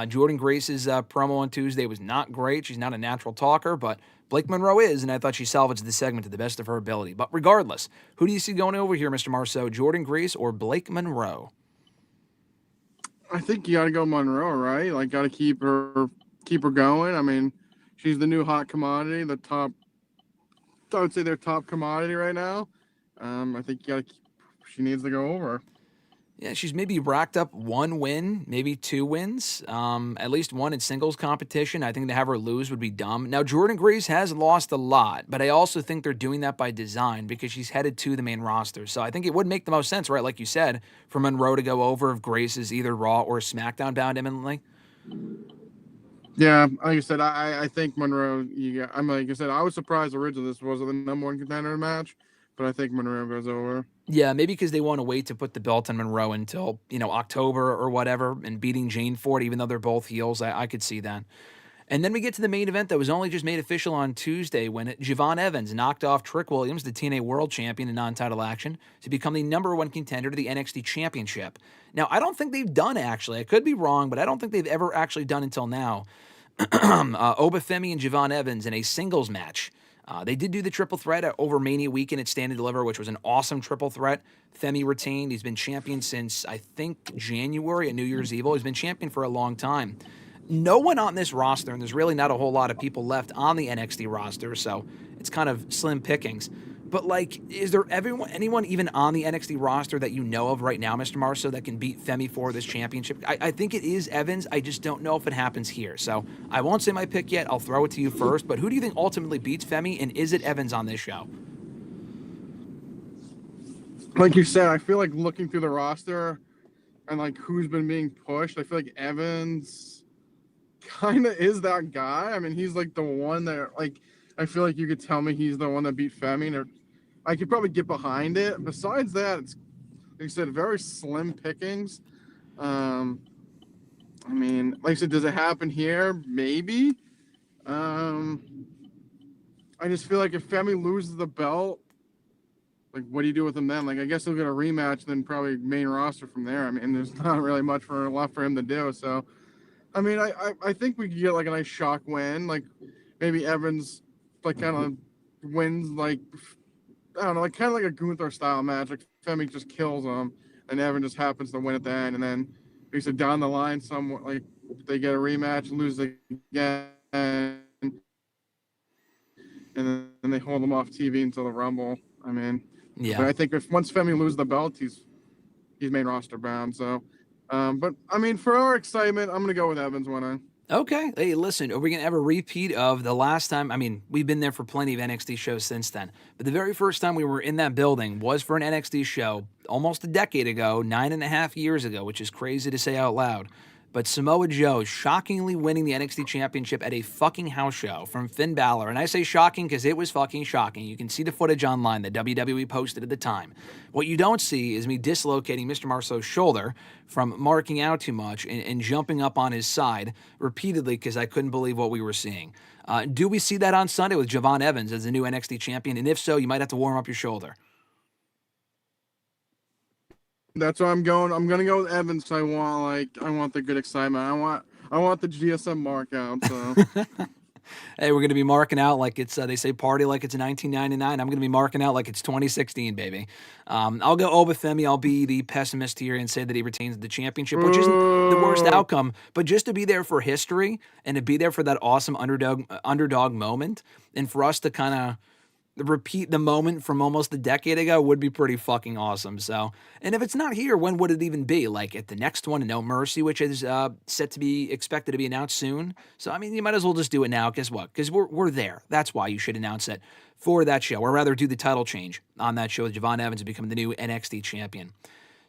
Jordan Grace's promo on Tuesday was not great. She's not a natural talker, but Blake Monroe is, and I thought she salvaged the segment to the best of her ability. But regardless, who do you see going over here, Mr. Marceau? Jordan Grace or Blake Monroe? I think you got to go Monroe, right? Got to keep her going. I mean, she's the new hot commodity, I would say their top commodity right now. I think she needs to go over. Yeah, she's maybe racked up 1 win, maybe 2 wins, at least 1 in singles competition. I think to have her lose would be dumb. Now, Jordan Grace has lost a lot, but I also think they're doing that by design because she's headed to the main roster. So I think it would make the most sense, right, like you said, for Monroe to go over if Grace is either Raw or SmackDown bound imminently. Yeah, like I said, I think Monroe. Like I said, I was surprised originally this wasn't the number 1 contender match, but I think Monroe goes over. Yeah, maybe because they want to wait to put the belt on Monroe until, October or whatever, and beating Jane for it, even though they're both heels. I could see that. And then we get to the main event that was only just made official on Tuesday when Javon Evans knocked off Trick Williams, the TNA World Champion in non-title action, to become the number 1 contender to the NXT Championship. Now, I don't think they've done, actually. I could be wrong, but I don't think they've ever actually done until now. Obafemi and Javon Evans in a singles match. They did do the triple threat over Mania weekend at Stand and Deliver, which was an awesome triple threat. Femi retained. He's been champion since, I think, January at New Year's Evil. He's been champion for a long time. No one on this roster, and there's really not a whole lot of people left on the NXT roster, so it's kind of slim pickings. But, is there anyone even on the NXT roster that you know of right now, Mr. Marceau, that can beat Femi for this championship? I think it is Evans. I just don't know if it happens here. So I won't say my pick yet. I'll throw it to you first. But who do you think ultimately beats Femi, and is it Evans on this show? Like you said, I feel like looking through the roster and, who's been being pushed, I feel like Evans kind of is that guy. I mean, he's, the one that, I feel like you could tell me he's the one that beat Femi, or I could probably get behind it. Besides that, it's, like you said, very slim pickings. I mean, like I said, does it happen here? Maybe. I just feel like if Femi loses the belt, what do you do with him then? I guess he'll get a rematch, then probably main roster from there. I mean, there's not really much left for him to do. So, I mean, I think we could get, a nice shock win. Maybe Evans kind of wins, I don't know, kind of like a Gunther style match. Femi just kills him, and Evan just happens to win at the end. And then, like you said, down the line, they get a rematch, lose again, and then they hold him off TV until the Rumble. I mean, yeah. But I think if once Femi loses the belt, he's main roster bound. So, but I mean, for our excitement, I'm gonna go with Evans winning. Okay. Hey, listen, are we going to have a repeat of the last time? I mean, we've been there for plenty of NXT shows since then. But the very first time we were in that building was for an NXT show almost a decade ago, 9.5 years ago, which is crazy to say out loud. But Samoa Joe shockingly winning the NXT Championship at a fucking house show from Finn Balor. And I say shocking because it was fucking shocking. You can see the footage online that WWE posted at the time. What you don't see is me dislocating Mr. Marceau's shoulder from marking out too much and jumping up on his side repeatedly because I couldn't believe what we were seeing. Do we see that on Sunday with Javon Evans as the new NXT champion? And if so, you might have to warm up your shoulder. That's why I'm going. I'm gonna go with Evans. I want the good excitement. I want the GSM mark out. So. Hey, we're gonna be marking out like it's. They say party like it's 1999. I'm gonna be marking out like it's 2016, baby. I'll go Obafemi. I'll be the pessimist here and say that he retains the championship, which isn't the worst outcome. But just to be there for history and to be there for that awesome underdog moment, and for us to kind of repeat the moment from almost a decade ago would be pretty fucking awesome. So, and if it's not here, when would it even be? At the next one, No Mercy, which is expected to be announced soon. So, I mean, you might as well just do it now. Guess what? Because we're there. That's why you should announce it for that show, or rather do the title change on that show with Javon Evans to become the new NXT champion.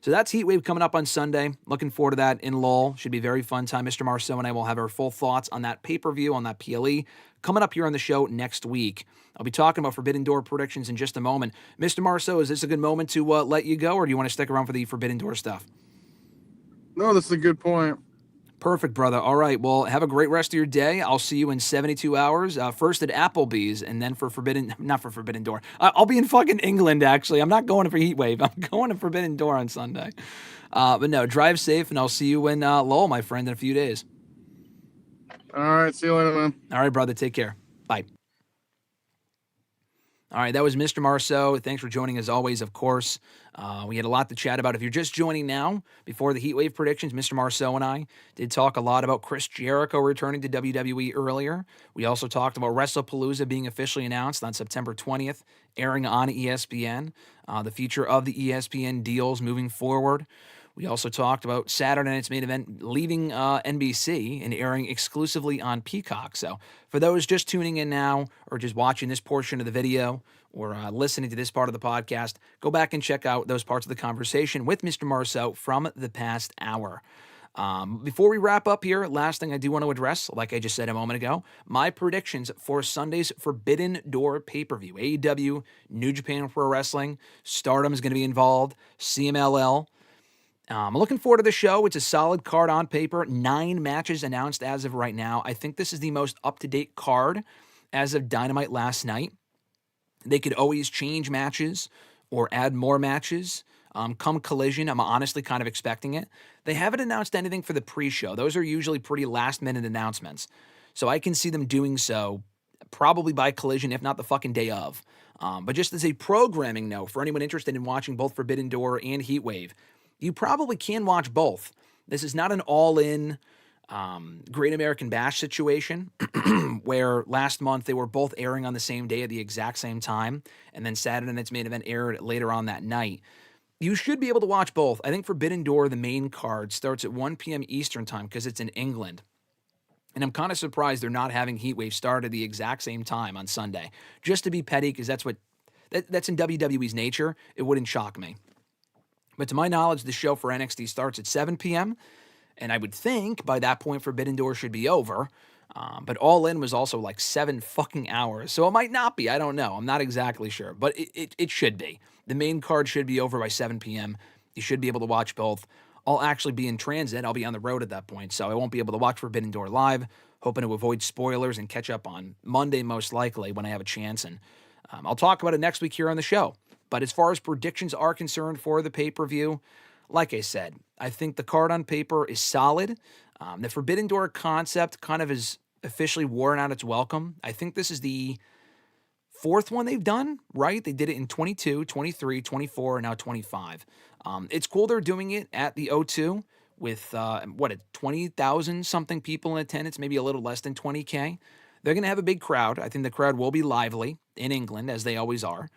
So that's Heatwave coming up on Sunday. Looking forward to that in Lowell. Should be a very fun time. Mr. Marceau and I will have our full thoughts on that pay-per-view, on that PLE, coming up here on the show next week. I'll be talking about Forbidden Door predictions in just a moment. Mr. Marceau, is this a good moment to let you go, or do you want to stick around for the Forbidden Door stuff? No, that's a good point. Perfect, brother. All right, well, have a great rest of your day. I'll see you in 72 hours, first at Applebee's, and then for not for Forbidden Door. I'll be in fucking England, actually. I'm not going for Heatwave. I'm going to Forbidden Door on Sunday. But no, drive safe, and I'll see you in Lowell, my friend, in a few days. All right, see you later, man. All right, brother, take care. Bye. All right, that was Mr. Marceau. Thanks for joining, as always, of course. We had a lot to chat about. If you're just joining now, before the Heatwave predictions, Mr. Marceau and I did talk a lot about Chris Jericho returning to WWE earlier. We also talked about WrestlePalooza being officially announced on September 20th, airing on ESPN, the future of the ESPN deals moving forward. We also talked about Saturday night's main event leaving NBC and airing exclusively on Peacock. So for those just tuning in now or just watching this portion of the video or listening to this part of the podcast, go back and check out those parts of the conversation with Mr. Marceau from the past hour. Before we wrap up here, last thing I do want to address, like I just said a moment ago, my predictions for Sunday's Forbidden Door pay-per-view. AEW, New Japan Pro Wrestling, Stardom is going to be involved, CMLL. I'm looking forward to the show. It's a solid card on paper. 9 matches announced as of right now. I think this is the most up-to-date card as of Dynamite last night. They could always change matches or add more matches. Come Collision, I'm honestly kind of expecting it. They haven't announced anything for the pre-show. Those are usually pretty last-minute announcements. So I can see them doing so probably by Collision, if not the fucking day of. But just as a programming note, for anyone interested in watching both Forbidden Door and Heatwave, you probably can watch both. This is not an all-in Great American Bash situation where last month they were both airing on the same day at the exact same time, and then Saturday night's main event aired later on that night. You should be able to watch both. I think Forbidden Door, the main card, starts at 1 p.m. Eastern time because it's in England. And I'm kind of surprised they're not having Heatwave start at the exact same time on Sunday. Just to be petty, because that's in WWE's nature. It wouldn't shock me. But to my knowledge, the show for NXT starts at 7 p.m., and I would think by that point Forbidden Door should be over. But All In was also like 7 fucking hours, so it might not be. I don't know. I'm not exactly sure, but it should be. The main card should be over by 7 p.m. You should be able to watch both. I'll actually be in transit. I'll be on the road at that point, so I won't be able to watch Forbidden Door live. Hoping to avoid spoilers and catch up on Monday most likely when I have a chance, and I'll talk about it next week here on the show. But as far as predictions are concerned for the pay-per-view, like I said, I think the card on paper is solid. The Forbidden Door concept kind of is officially worn out its welcome. I think this is the 4th one they've done, right? They did it in 22, 23, 24, and now 25. It's cool they're doing it at the O2 with, 20,000 something people in attendance, maybe a little less than 20K. They're going to have a big crowd. I think the crowd will be lively in England, as they always are.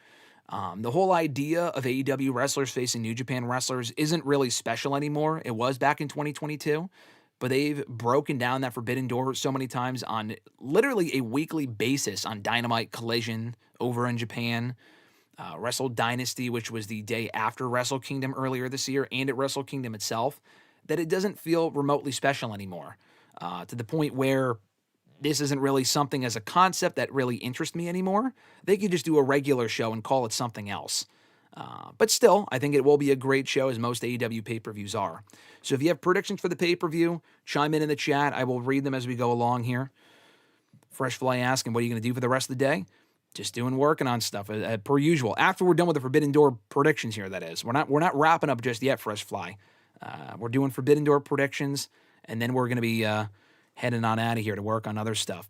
The whole idea of AEW wrestlers facing New Japan wrestlers isn't really special anymore. It was back in 2022, but they've broken down that Forbidden Door so many times on literally a weekly basis on Dynamite, Collision over in Japan, Wrestle Dynasty, which was the day after Wrestle Kingdom earlier this year, and at Wrestle Kingdom itself, that it doesn't feel remotely special anymore, to the point where this isn't really something as a concept that really interests me anymore. They could just do a regular show and call it something else. But still, I think it will be a great show, as most AEW pay-per-views are. So if you have predictions for the pay-per-view, chime in the chat. I will read them as we go along here. Fresh Fly asking, what are you going to do for the rest of the day? Just working on stuff, per usual. After we're done with the Forbidden Door predictions here, that is. We're not wrapping up just yet, Fresh Fly. We're doing Forbidden Door predictions, and then we're going to be heading on out of here to work on other stuff.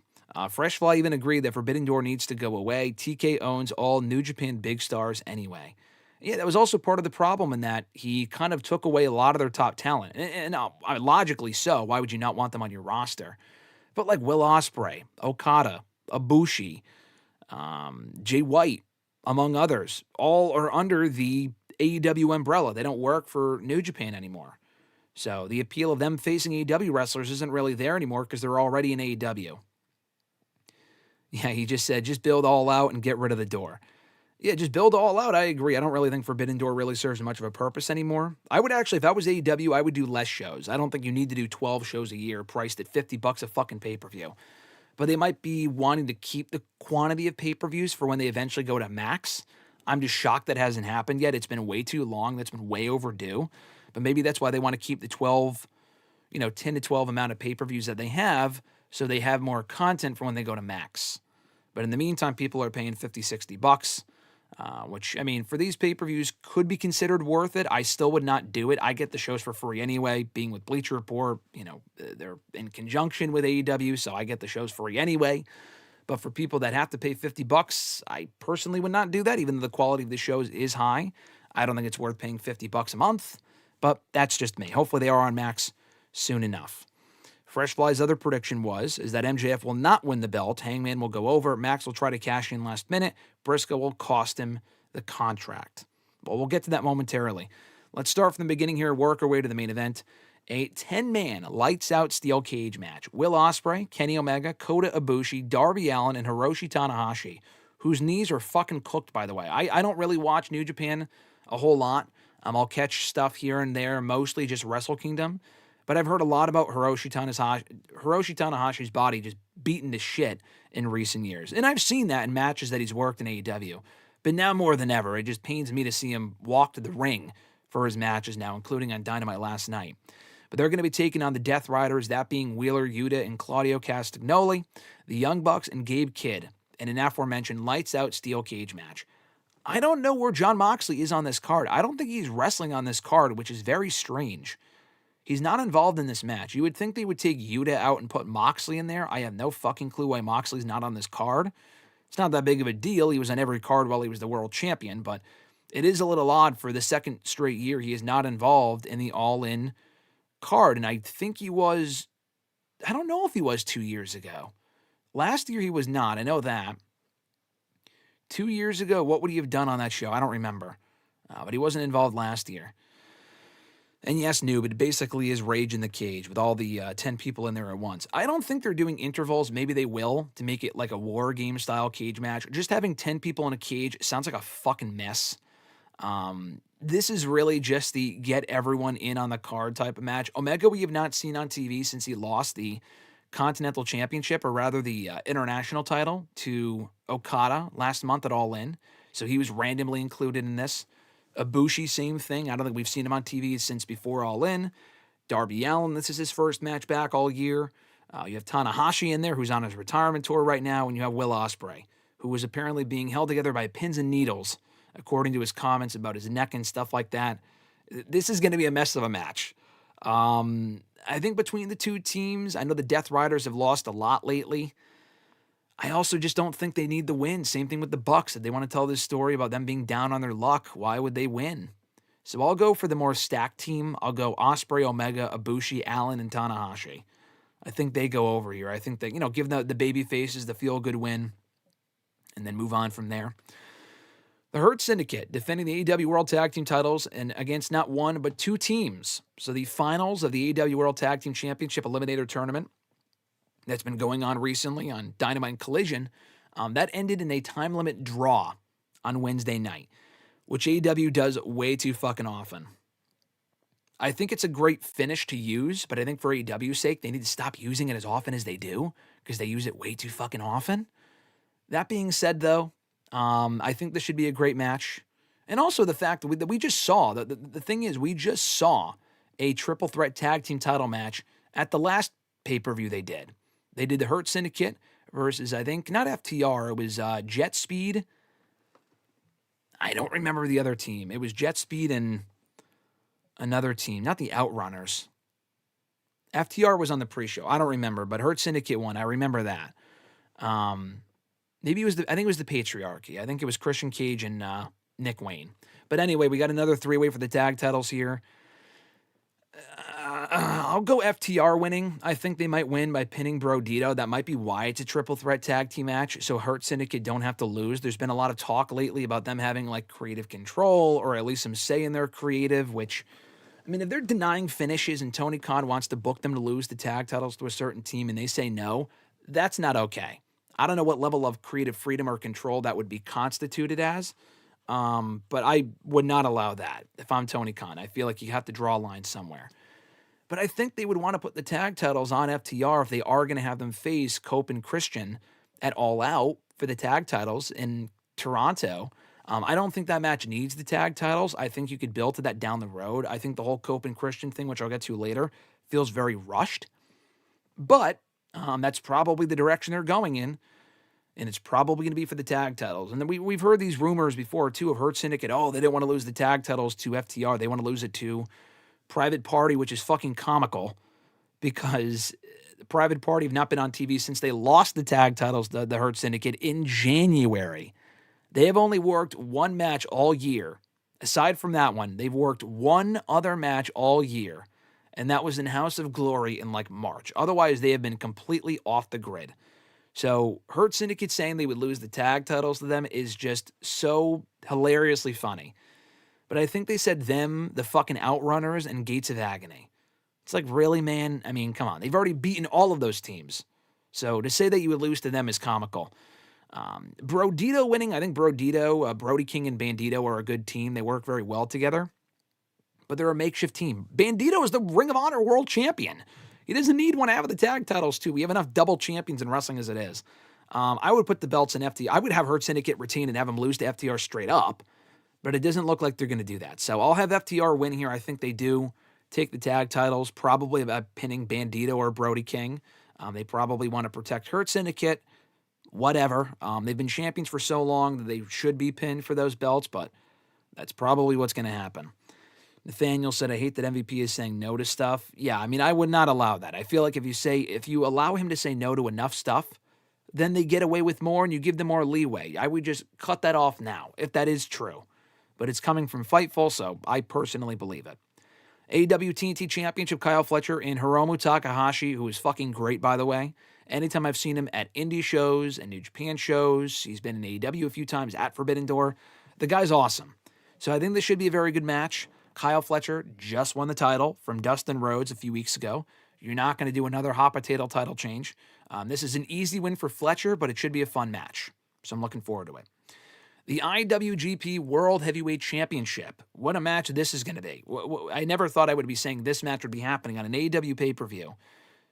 Fresh Fly even agreed that Forbidden Door needs to go away. TK owns all New Japan big stars anyway. Yeah, that was also part of the problem in that he kind of took away a lot of their top talent. And logically so. Why would you not want them on your roster? But like Will Ospreay, Okada, Ibushi, Jay White, among others, all are under the AEW umbrella. They don't work for New Japan anymore. So the appeal of them facing AEW wrestlers isn't really there anymore because they're already in AEW. Yeah, he just said, just build All Out and get rid of the door. Yeah, just build All Out. I agree. I don't really think Forbidden Door really serves much of a purpose anymore. I would actually, if I was AEW, I would do less shows. I don't think you need to do 12 shows a year priced at $50 a fucking pay-per-view. But they might be wanting to keep the quantity of pay-per-views for when they eventually go to max. I'm just shocked that hasn't happened yet. It's been way too long. That's been way overdue. But maybe that's why they want to keep the 10 to 12 amount of pay-per-views that they have, so they have more content for when they go to max. But in the meantime, people are paying $50, $60, which, I mean, for these pay-per-views could be considered worth it. I still would not do it. I get the shows for free anyway. Being with Bleacher Report, they're in conjunction with AEW, so I get the shows free anyway. But for people that have to pay $50, I personally would not do that, even though the quality of the shows is high. I don't think it's worth paying $50 a month, but that's just me. Hopefully they are on max soon enough. Fresh Fly's other prediction is that MJF will not win the belt. Hangman will go over. Max will try to cash in last minute. Briscoe will cost him the contract. Well, we'll get to that momentarily. Let's start from the beginning here, work our way to the main event. A 10-man lights-out steel cage match. Will Ospreay, Kenny Omega, Kota Ibushi, Darby Allin, and Hiroshi Tanahashi, whose knees are fucking cooked, by the way. I don't really watch New Japan a whole lot. I'll catch stuff here and there, mostly just Wrestle Kingdom. But I've heard a lot about Hiroshi Tanahashi's body just beaten to shit in recent years. And I've seen that in matches that he's worked in AEW. But now more than ever, it just pains me to see him walk to the ring for his matches now, including on Dynamite last night. But they're going to be taking on the Death Riders, that being Wheeler Yuta and Claudio Castagnoli, the Young Bucks, and Gabe Kidd, in an aforementioned lights-out steel cage match. I don't know where Jon Moxley is on this card. I don't think he's wrestling on this card, which is very strange. He's not involved in this match. You would think they would take Yuta out and put Moxley in there. I have no fucking clue why Moxley's not on this card. It's not that big of a deal. He was on every card while he was the world champion, but it is a little odd for the second straight year he is not involved in the All-In card. And I think he was, I don't know if he was 2 years ago. Last year he was not. I know that. 2 years ago, what would he have done on that show? I don't remember. But he wasn't involved last year. And yes, Noob, it basically is Rage in the Cage with all the 10 people in there at once. I don't think they're doing intervals. Maybe they will to make it like a war game style cage match. Just having 10 people in a cage sounds like a fucking mess. This is really just the get everyone in on the card type of match. Omega we have not seen on TV since he lost the Continental Championship, or rather the international title, to Okada last month at All In. So he was randomly included in this. Ibushi, same thing. I don't think we've seen him on TV since before All In. Darby Allin, this is his first match back all year. You have Tanahashi in there, who's on his retirement tour right now, and you have Will Ospreay, who was apparently being held together by pins and needles, according to his comments about his neck and stuff like that. This is going to be a mess of a match. I think between the two teams, I know the Death Riders have lost a lot lately. I also just don't think they need the win. Same thing with the Bucks. If they want to tell this story about them being down on their luck, why would they win? So I'll go for the more stacked team. I'll go Ospreay, Omega, Ibushi, Allin, and Tanahashi. I think they go over here. I think that, give the baby faces the feel-good win and then move on from there. The Hurt Syndicate defending the AEW World Tag Team titles and against not one, but two teams. So the finals of the AEW World Tag Team Championship Eliminator Tournament that's been going on recently on Dynamite and Collision, that ended in a time limit draw on Wednesday night, which AEW does way too fucking often. I think it's a great finish to use, but I think for AEW's sake, they need to stop using it as often as they do because they use it way too fucking often. That being said, though, I think this should be a great match. And also the fact that we just saw, the thing is, we just saw a triple threat tag team title match at the last pay-per-view they did. They did the Hurt Syndicate versus, I think, not FTR, it was Jet Speed. I don't remember the other team. It was Jet Speed and another team, not the Outrunners. FTR was on the pre-show. I don't remember, but Hurt Syndicate won. I remember that. Maybe I think it was the Patriarchy. I think it was Christian Cage and Nick Wayne. But anyway, we got another three-way for the tag titles here. I'll go FTR winning. I think they might win by pinning Brodito. That might be why it's a triple threat tag team match, so Hurt Syndicate don't have to lose. There's been a lot of talk lately about them having like creative control or at least some say in their creative, which, I mean, if they're denying finishes and Tony Khan wants to book them to lose the tag titles to a certain team and they say no, that's not okay. I don't know what level of creative freedom or control that would be constituted as, but I would not allow that if I'm Tony Khan. I feel like you have to draw a line somewhere. But I think they would want to put the tag titles on FTR if they are going to have them face Cope and Christian at All Out for the tag titles in Toronto. I don't think that match needs the tag titles. I think you could build to that down the road. I think the whole Cope and Christian thing, which I'll get to later, feels very rushed. But that's probably the direction they're going in, and it's probably going to be for the tag titles. And then we've heard these rumors before, too, of Hurt Syndicate. Oh, they didn't want to lose the tag titles to FTR. They want to lose it to Private Party, which is fucking comical because the Private Party have not been on TV since they lost the tag titles to the Hurt Syndicate in January. They have only worked one match all year. Aside from that one, they've worked one other match all year, and that was in House of Glory in like March. Otherwise, they have been completely off the grid. So Hurt Syndicate saying they would lose the tag titles to them is just so hilariously funny. but I think they said them, the fucking Outrunners, and Gates of Agony. It's like, really, man? I mean, come on. They've already beaten all of those teams. So to say that you would lose to them is comical. Brodito winning, I think Brodito, Brody King and Bandito are a good team. They work very well together, but they're a makeshift team. Bandito is the Ring of Honor World Champion. He doesn't need one to have the tag titles, too. We have enough double champions in wrestling as it is. I would put the belts in FTR. I would have Hurt Syndicate retain and have them lose to FTR straight up, but it doesn't look like they're going to do that. So I'll have FTR win here. I think they do take the tag titles, probably by pinning Bandito or Brody King. They probably want to protect Hurt Syndicate, whatever. They've been champions for so long that they should be pinned for those belts, but that's probably what's going to happen. Nathaniel said, I hate that MVP is saying no to stuff. Yeah, I mean, I would not allow that. I feel like if you allow him to say no to enough stuff, then they get away with more and you give them more leeway. I would just cut that off now, if that is true. But it's coming from Fightful, so I personally believe it. AEW TNT Championship, Kyle Fletcher and Hiromu Takahashi, who is fucking great, by the way. Anytime I've seen him at indie shows and New Japan shows, he's been in AEW a few times at Forbidden Door. The guy's awesome. So I think this should be a very good match. Kyle Fletcher just won the title from Dustin Rhodes a few weeks ago. You're not going to do another hot potato title change. This is an easy win for Fletcher, but it should be a fun match. So I'm looking forward to it. The IWGP World Heavyweight Championship. What a match this is going to be. I never thought I would be saying this match would be happening on an AEW pay-per-view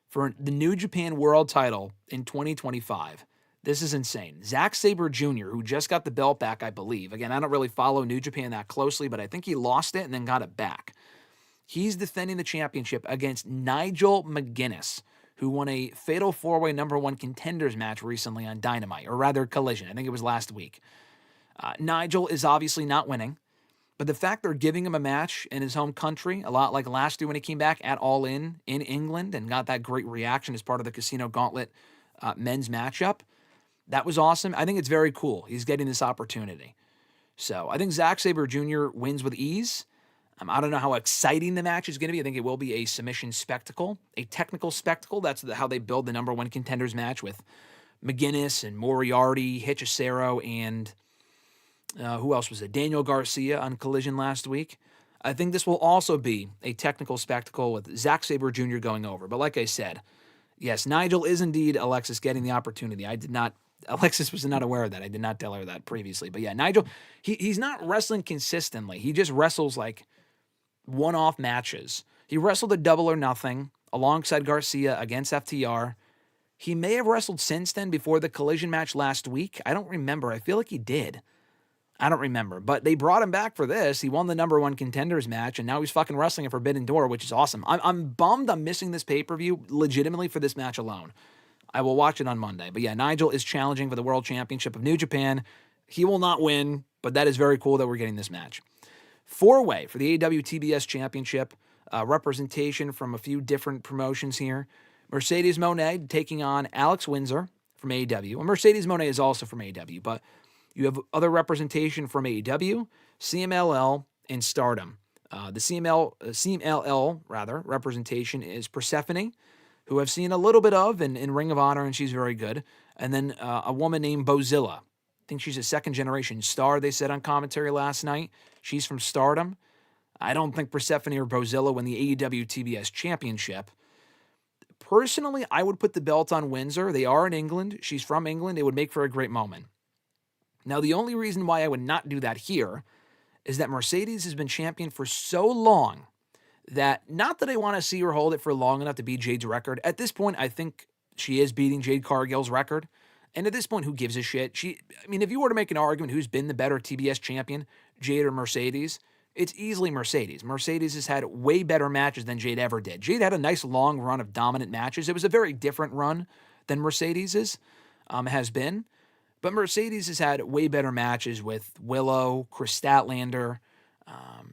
for the New Japan World title in 2025. This is insane. Zack Sabre Jr., who just got the belt back, I believe. Again, I don't really follow New Japan that closely, but I think he lost it and then got it back. He's defending the championship against Nigel McGuinness, who won a fatal four-way #1 contenders match recently on Dynamite, or rather Collision. I think it was last week. Nigel is obviously not winning, but the fact they're giving him a match in his home country, a lot like last year when he came back at All In England and got that great reaction as part of the Casino Gauntlet men's matchup, that was awesome. I think it's very cool. He's getting this opportunity. So I think Zack Sabre Jr. wins with ease. I don't know how exciting the match is going to be. I think it will be a submission spectacle, a technical spectacle. That's how they build the #1 contenders match with McGuinness and Moriarty, Hechicero, and who else was it? Daniel Garcia on Collision last week. I think this will also be a technical spectacle with Zack Sabre Jr. going over. But like I said, yes, Nigel is indeed Alexis getting the opportunity. Alexis was not aware of that. I did not tell her that previously. But yeah, Nigel, he's not wrestling consistently. He just wrestles like one-off matches. He wrestled a Double or Nothing alongside Garcia against FTR. He may have wrestled since then before the Collision match last week. I don't remember. I feel like he did. I don't remember. But they brought him back for this. He won the #1 contenders match, and now he's fucking wrestling at Forbidden Door, which is awesome. I'm bummed I'm missing this pay-per-view legitimately for this match alone. I will watch it on Monday. But yeah, Nigel is challenging for the World Championship of New Japan. He will not win, but that is very cool that we're getting this match. Four-way for the AEW TBS Championship. Representation from a few different promotions here. Mercedes Moné taking on Alex Windsor from AEW. Well, Mercedes Moné is also from AEW, but you have other representation from AEW, CMLL, and Stardom. The CMLL representation is Persephone, who I've seen a little bit of in Ring of Honor, and she's very good. And then a woman named Bozilla. I think she's a second-generation star, they said on commentary last night. She's from Stardom. I don't think Persephone or Bozilla win the AEW TBS Championship. Personally, I would put the belt on Windsor. They are in England. She's from England. It would make for a great moment. Now, the only reason why I would not do that here is that Mercedes has been champion for so long that, not that I want to see her hold it for long enough to beat Jade's record. At this point, I think she is beating Jade Cargill's record. And at this point, who gives a shit? If you were to make an argument who's been the better TBS champion, Jade or Mercedes, it's easily Mercedes. Mercedes has had way better matches than Jade ever did. Jade had a nice long run of dominant matches. It was a very different run than Mercedes has been. But Mercedes has had way better matches with Willow, Chris Statlander,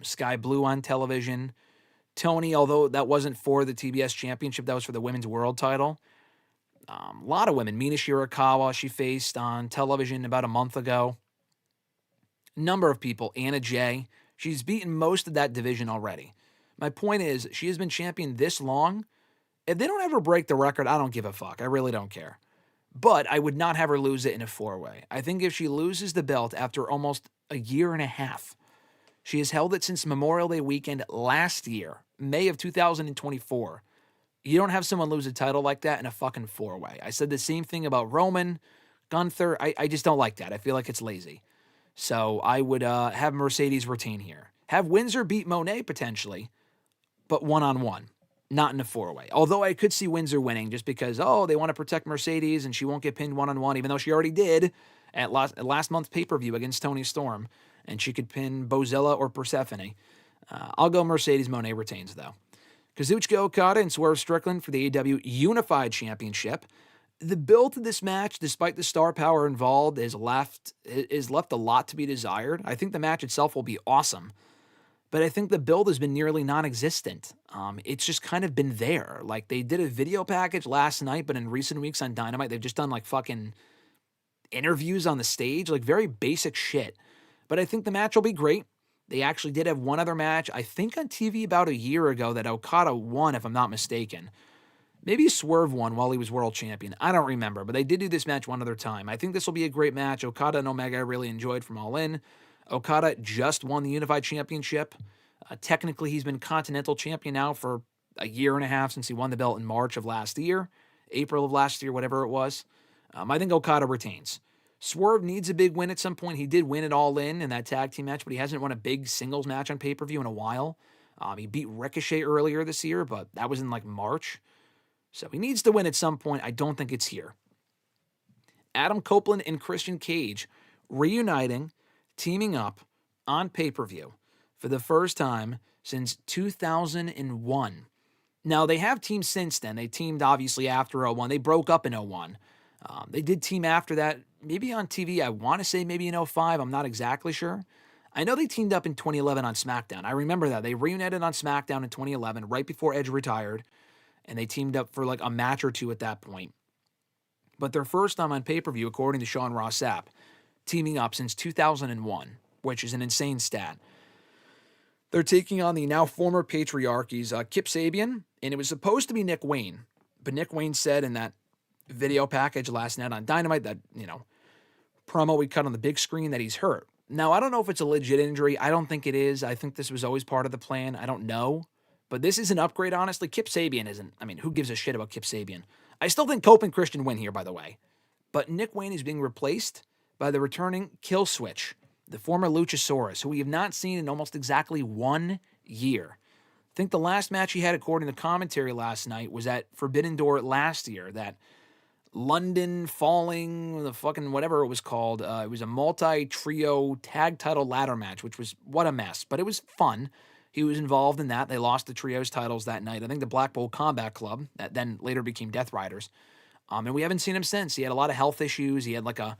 Sky Blue on television. Tony, although that wasn't for the TBS championship, that was for the women's world title. A lot of women. Mina Shirakawa, she faced on television about a month ago. Number of people. Anna Jay. She's beaten most of that division already. My point is, she has been champion this long. If they don't ever break the record, I don't give a fuck. I really don't care. But I would not have her lose it in a four-way. I think if she loses the belt after almost a year and a half, She has held it since Memorial Day weekend last year, May of 2024. You don't have someone lose a title like that in a fucking four-way. I said the same thing about Roman, Gunther. I just don't like that. I feel like it's lazy. So I would have Mercedes retain here. Have Windsor beat Monet potentially, but one-on-one, not in a four-way. Although I could see Windsor winning just because, they want to protect Mercedes and she won't get pinned one-on-one, even though she already did at last month's pay-per-view against Toni Storm, and she could pin Bozella or Persephone. I'll go Mercedes Monet retains, though. Kazuchika Okada and Swerve Strickland for the AEW Unified Championship. The build to this match, despite the star power involved, is left a lot to be desired. I think the match itself will be awesome, but I think the build has been nearly non-existent. It's just kind of been there. Like, they did a video package last night, but in recent weeks on Dynamite, they've just done, like, fucking interviews on the stage, like, very basic shit. But I think the match will be great. They actually did have one other match, I think on TV about a year ago, that Okada won, if I'm not mistaken. Maybe Swerve won while he was world champion. I don't remember, but they did do this match one other time. I think this will be a great match. Okada and Omega I really enjoyed from All In. Okada just won the Unified Championship. Technically, he's been Continental Champion now for a year and a half since he won the belt in March of last year, April of last year, whatever it was. I think Okada retains. Swerve needs a big win at some point. He did win it All In that tag team match, but he hasn't won a big singles match on pay-per-view in a while. He beat Ricochet earlier this year, but that was in like March. So he needs to win at some point. I don't think it's here. Adam Copeland and Christian Cage reuniting, teaming up on pay-per-view for the first time since 2001. Now, they have teamed since then. They teamed, obviously, after 01. They broke up in 01. They did team after that, maybe on TV. I want to say maybe in 05. I'm not exactly sure. I know they teamed up in 2011 on SmackDown. I remember that. They reunited on SmackDown in 2011, right before Edge retired, and they teamed up for like a match or two at that point. But their first time on pay-per-view, according to Sean Ross Sapp, teaming up since 2001, which is an insane stat. They're taking on the now former Patriarchies, Kip Sabian, and it was supposed to be Nick Wayne. But Nick Wayne said in that video package last night on Dynamite, that, promo we cut on the big screen, that he's hurt. Now, I don't know if it's a legit injury. I don't think it is. I think this was always part of the plan. I don't know. But this is an upgrade, honestly. Kip Sabian isn't. I mean, who gives a shit about Kip Sabian? I still think Cope and Christian win here, by the way. But Nick Wayne is being replaced by the returning Kill Switch, the former Luchasaurus, who we have not seen in almost exactly 1 year. I think the last match he had, according to commentary last night, was at Forbidden Door last year, that London Falling, the fucking whatever it was called. It was a multi-trio tag title ladder match, which was, what a mess. But it was fun. He was involved in that. They lost the trios titles that night. I think the Blackpool Combat Club, that then later became Death Riders. And we haven't seen him since. He had a lot of health issues. He had I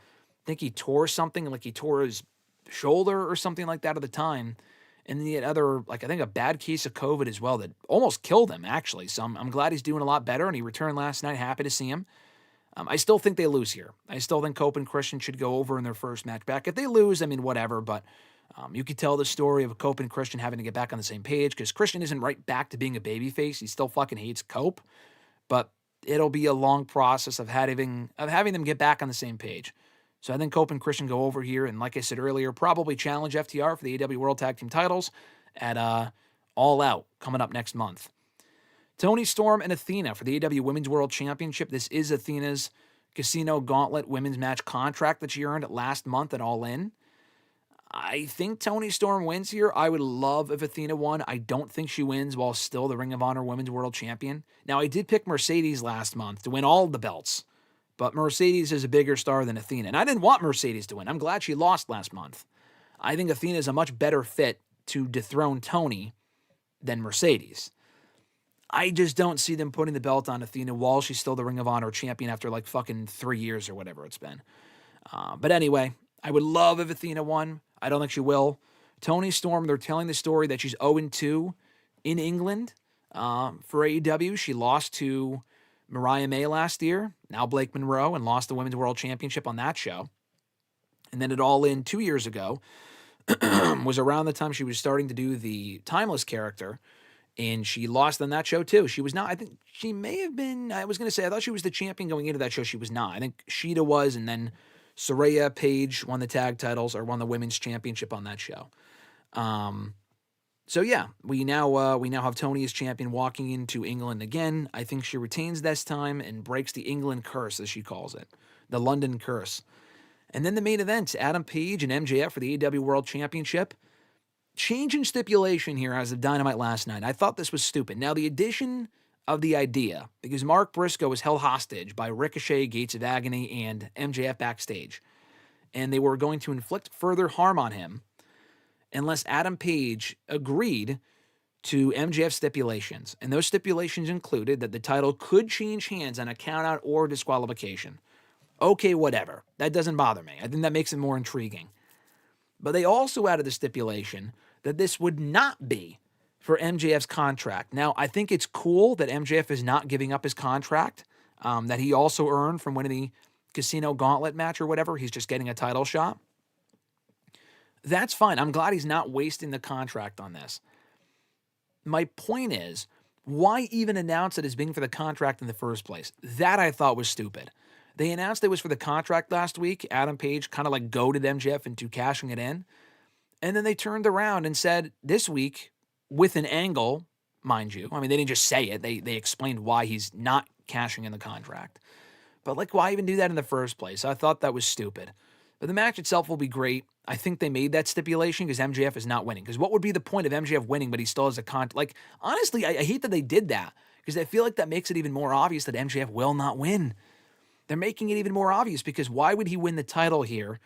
think he tore something, like he tore his shoulder or something like that at the time. And then he had other, I think a bad case of COVID as well that almost killed him, actually. So I'm glad he's doing a lot better, and he returned last night. Happy to see him. I still think they lose here. I still think Cope and Christian should go over in their first match back. If they lose, I mean, whatever, but you could tell the story of Cope and Christian having to get back on the same page, because Christian isn't right back to being a babyface. He still fucking hates Cope, but it'll be a long process of having them get back on the same page. So I think Cope and Christian go over here, and like I said earlier, probably challenge FTR for the AEW World Tag Team titles at All Out coming up next month. Toni Storm and Athena for the AEW Women's World Championship. This is Athena's Casino Gauntlet women's match contract that she earned last month at All In. I think Toni Storm wins here. I would love if Athena won. I don't think she wins while still the Ring of Honor Women's World Champion. Now, I did pick Mercedes last month to win all the belts, but Mercedes is a bigger star than Athena, and I didn't want Mercedes to win. I'm glad she lost last month. I think Athena is a much better fit to dethrone Toni than Mercedes. I just don't see them putting the belt on Athena while she's still the Ring of Honor champion after fucking 3 years or whatever it's been. But anyway, I would love if Athena won. I don't think she will. Toni Storm, they're telling the story that she's 0-2 in England for AEW. She lost to Mariah May last year, now Blake Monroe, and lost the Women's World Championship on that show. And then at All In 2 years ago was around the time she was starting to do the Timeless character, and she lost on that show too. She was not, I think she may have been, I thought she was the champion going into that show. She was not. I think Sheeta was, and then Saraya Paige won the tag titles, or won the women's championship on that show. So yeah, we now have Toni as champion walking into England again. I think she retains this time and breaks the England curse, as she calls it, the London curse. And then the main event, Adam Page and MJF for the AEW World Championship. Change in stipulation here as of Dynamite last night. I thought this was stupid. Now, the addition of the idea, because Mark Briscoe was held hostage by Ricochet, Gates of Agony, and MJF backstage, and they were going to inflict further harm on him unless Adam Page agreed to MJF's stipulations. And those stipulations included that the title could change hands on a countout or disqualification. Okay, whatever. That doesn't bother me. I think that makes it more intriguing. But they also added the stipulation that this would not be for MJF's contract. Now, I think it's cool that MJF is not giving up his contract that he also earned from winning the Casino Gauntlet match or whatever. He's just getting a title shot. That's fine. I'm glad he's not wasting the contract on this. My point is, why even announce it as being for the contract in the first place? That I thought was stupid. They announced it was for the contract last week. Adam Page kind of like goaded MJF into cashing it in. And then they turned around and said this week, with an angle, mind you. I mean, they didn't just say it. They explained why he's not cashing in the contract. But like, why even do that in the first place? I thought that was stupid. But the match itself will be great. I think they made that stipulation because MJF is not winning. Because what would be the point of MJF winning, but he still has a like, honestly, I hate that they did that. Because I feel like that makes it even more obvious that MJF will not win. They're making it even more obvious because why would he win the title here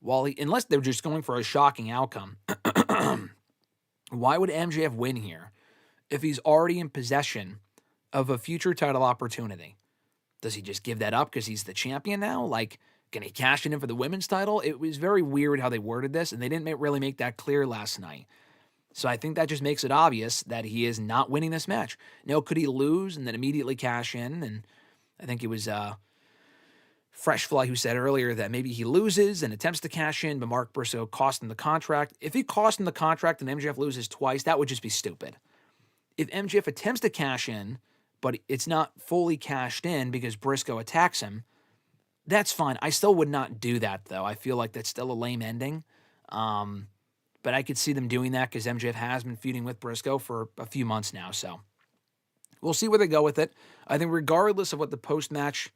unless they're just going for a shocking outcome? Why would MJF win here if he's already in possession of a future title opportunity? Does he just give that up because he's the champion now? Like, can he cash it in for the women's title? It was very weird how they worded this, and they didn't really make that clear last night. So I think that just makes it obvious that he is not winning this match. Now, could he lose and then immediately cash in? And I think it was Fresh Fly who said earlier that maybe he loses and attempts to cash in, but Mark Briscoe cost him the contract. If he cost him the contract and MJF loses twice, that would just be stupid. If MJF attempts to cash in, but it's not fully cashed in because Briscoe attacks him, that's fine. I still would not do that, though. I feel like that's still a lame ending. But I could see them doing that because MJF has been feuding with Briscoe for a few months now. So we'll see where they go with it. I think regardless of what the post-match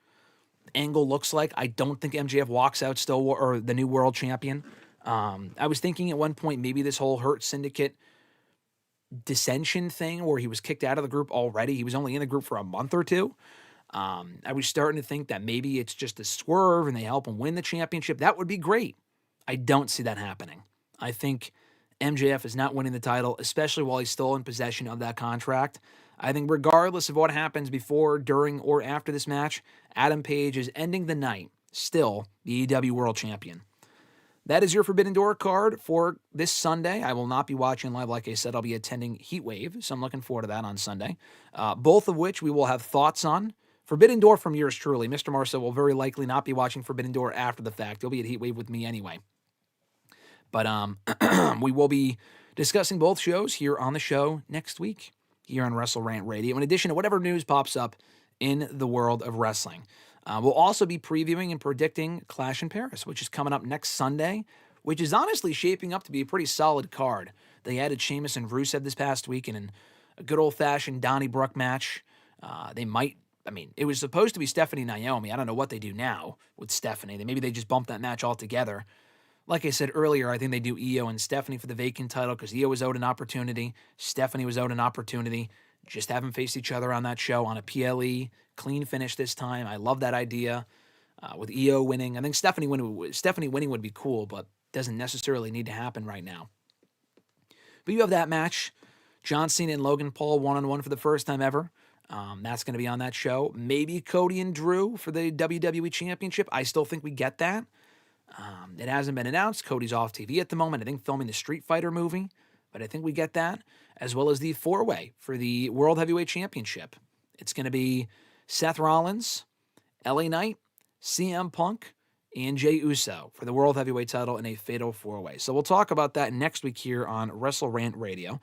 angle looks like, I don't think MJF walks out still or the new world champion. I was thinking at one point maybe this whole Hurt Syndicate dissension thing where he was kicked out of the group already. He was only in the group for a month or two. I was starting to think that maybe it's just a swerve and they help him win the championship. That would be great. I don't see that happening. I think MJF is not winning the title, especially while he's still in possession of that contract. I think regardless of what happens before, during, or after this match, Adam Page is ending the night still the AEW World Champion. That is your Forbidden Door card for this Sunday. I will not be watching live. Like I said, I'll be attending Heatwave, so I'm looking forward to that on Sunday. Both of which we will have thoughts on. Forbidden Door from yours truly. Mr. Marceau will very likely not be watching Forbidden Door after the fact. He'll be at Heatwave with me anyway. But we will be discussing both shows here on the show next week here on WrestleRant Radio, in addition to whatever news pops up in the world of wrestling. We'll also be previewing and predicting Clash in Paris, which is coming up next Sunday, which is honestly shaping up to be a pretty solid card. They added Sheamus and Rusev this past week in a good old-fashioned Donnybrook match. It was supposed to be Stephanie Naomi. I don't know what they do now with Stephanie. Maybe they just bump that match altogether. Like I said earlier, I think they do Io and Stephanie for the vacant title because Io was owed an opportunity. Stephanie was owed an opportunity. Just have them face each other on that show on a PLE. Clean finish this time. I love that idea with Io winning. I think Stephanie winning would be cool, but doesn't necessarily need to happen right now. But you have that match. John Cena and Logan Paul one-on-one for the first time ever. That's going to be on that show. Maybe Cody and Drew for the WWE Championship. I still think we get that. It hasn't been announced. Cody's off TV at the moment. I think filming the Street Fighter movie. But I think we get that. As well as the four-way for the World Heavyweight Championship. It's going to be Seth Rollins, LA Knight, CM Punk, and Jey Uso for the World Heavyweight title in a fatal four-way. So we'll talk about that next week here on WrestleRant Radio.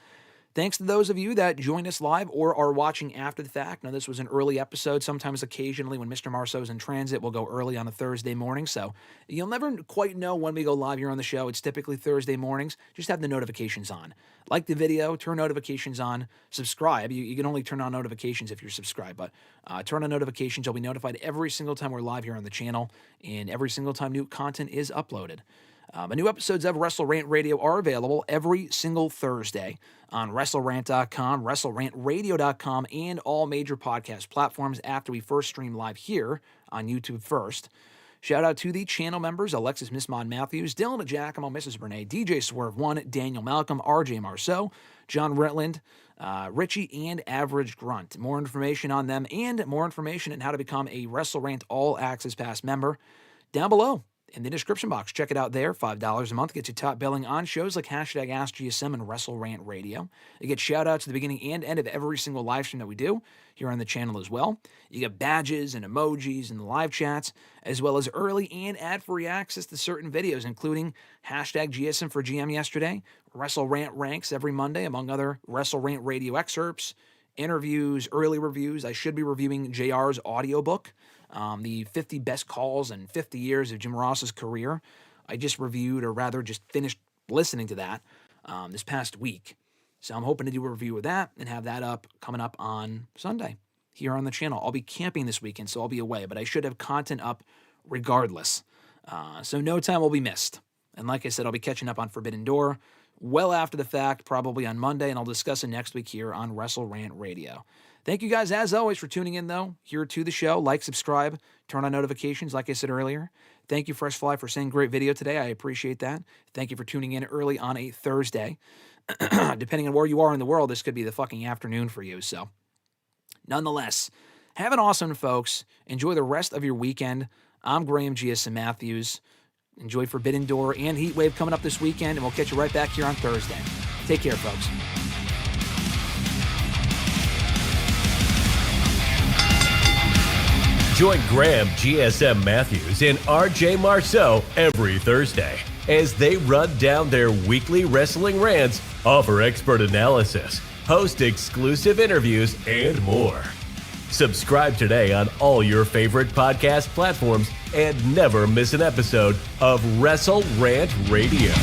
Thanks to those of you that joined us live or are watching after the fact. Now, this was an early episode. Sometimes, occasionally, when Mr. Marceau is in transit, we'll go early on a Thursday morning. So you'll never quite know when we go live here on the show. It's typically Thursday mornings. Just have the notifications on. Like the video, turn notifications on, subscribe. You can only turn on notifications if you're subscribed, but turn on notifications. You'll be notified every single time we're live here on the channel and every single time new content is uploaded. New episodes of WrestleRant Radio are available every single Thursday on WrestleRant.com, WrestleRantRadio.com, and all major podcast platforms after we first stream live here on YouTube first. Shout out to the channel members, Alexis Mismod Matthews, Dylan Giacomo, Mrs. Bernay, DJ Swerve 1, Daniel Malcolm, RJ Marceau, John Ritland, Richie, and Average Grunt. More information on them and more information on how to become a WrestleRant All Access Pass member down below in the description box. Check it out there. $5 a month gets you top billing on shows like #AskGSM and WrestleRant Radio. You get shout-outs at the beginning and end of every single live stream that we do here on the channel as well. You get badges and emojis and the live chats, as well as early and ad-free access to certain videos, including #GSM for GM yesterday, WrestleRant Ranks every Monday, among other WrestleRant Radio excerpts, interviews, early reviews. I should be reviewing JR's audiobook, the 50 best calls and 50 years of Jim Ross's career. I just reviewed, or rather just finished listening to that this past week. So I'm hoping to do a review of that and have that up coming up on Sunday here on the channel. I'll be camping this weekend, so I'll be away, but I should have content up regardless. So no time will be missed. And like I said, I'll be catching up on Forbidden Door well after the fact, probably on Monday, and I'll discuss it next week here on WrestleRant Radio. Thank you guys, as always, for tuning in, though, here to the show. Like, subscribe, turn on notifications, like I said earlier. Thank you, Fresh Fly, for saying great video today. I appreciate that. Thank you for tuning in early on a Thursday. Depending on where you are in the world, this could be the fucking afternoon for you. So, nonetheless, have an awesome, folks. Enjoy the rest of your weekend. I'm Graham GSM Matthews. Enjoy Forbidden Door and Heatwave coming up this weekend, and we'll catch you right back here on Thursday. Take care, folks. Join Graham GSM Matthews and RJ Marceau every Thursday as they run down their weekly wrestling rants, offer expert analysis, host exclusive interviews, and more. Subscribe today on all your favorite podcast platforms and never miss an episode of WrestleRant Radio.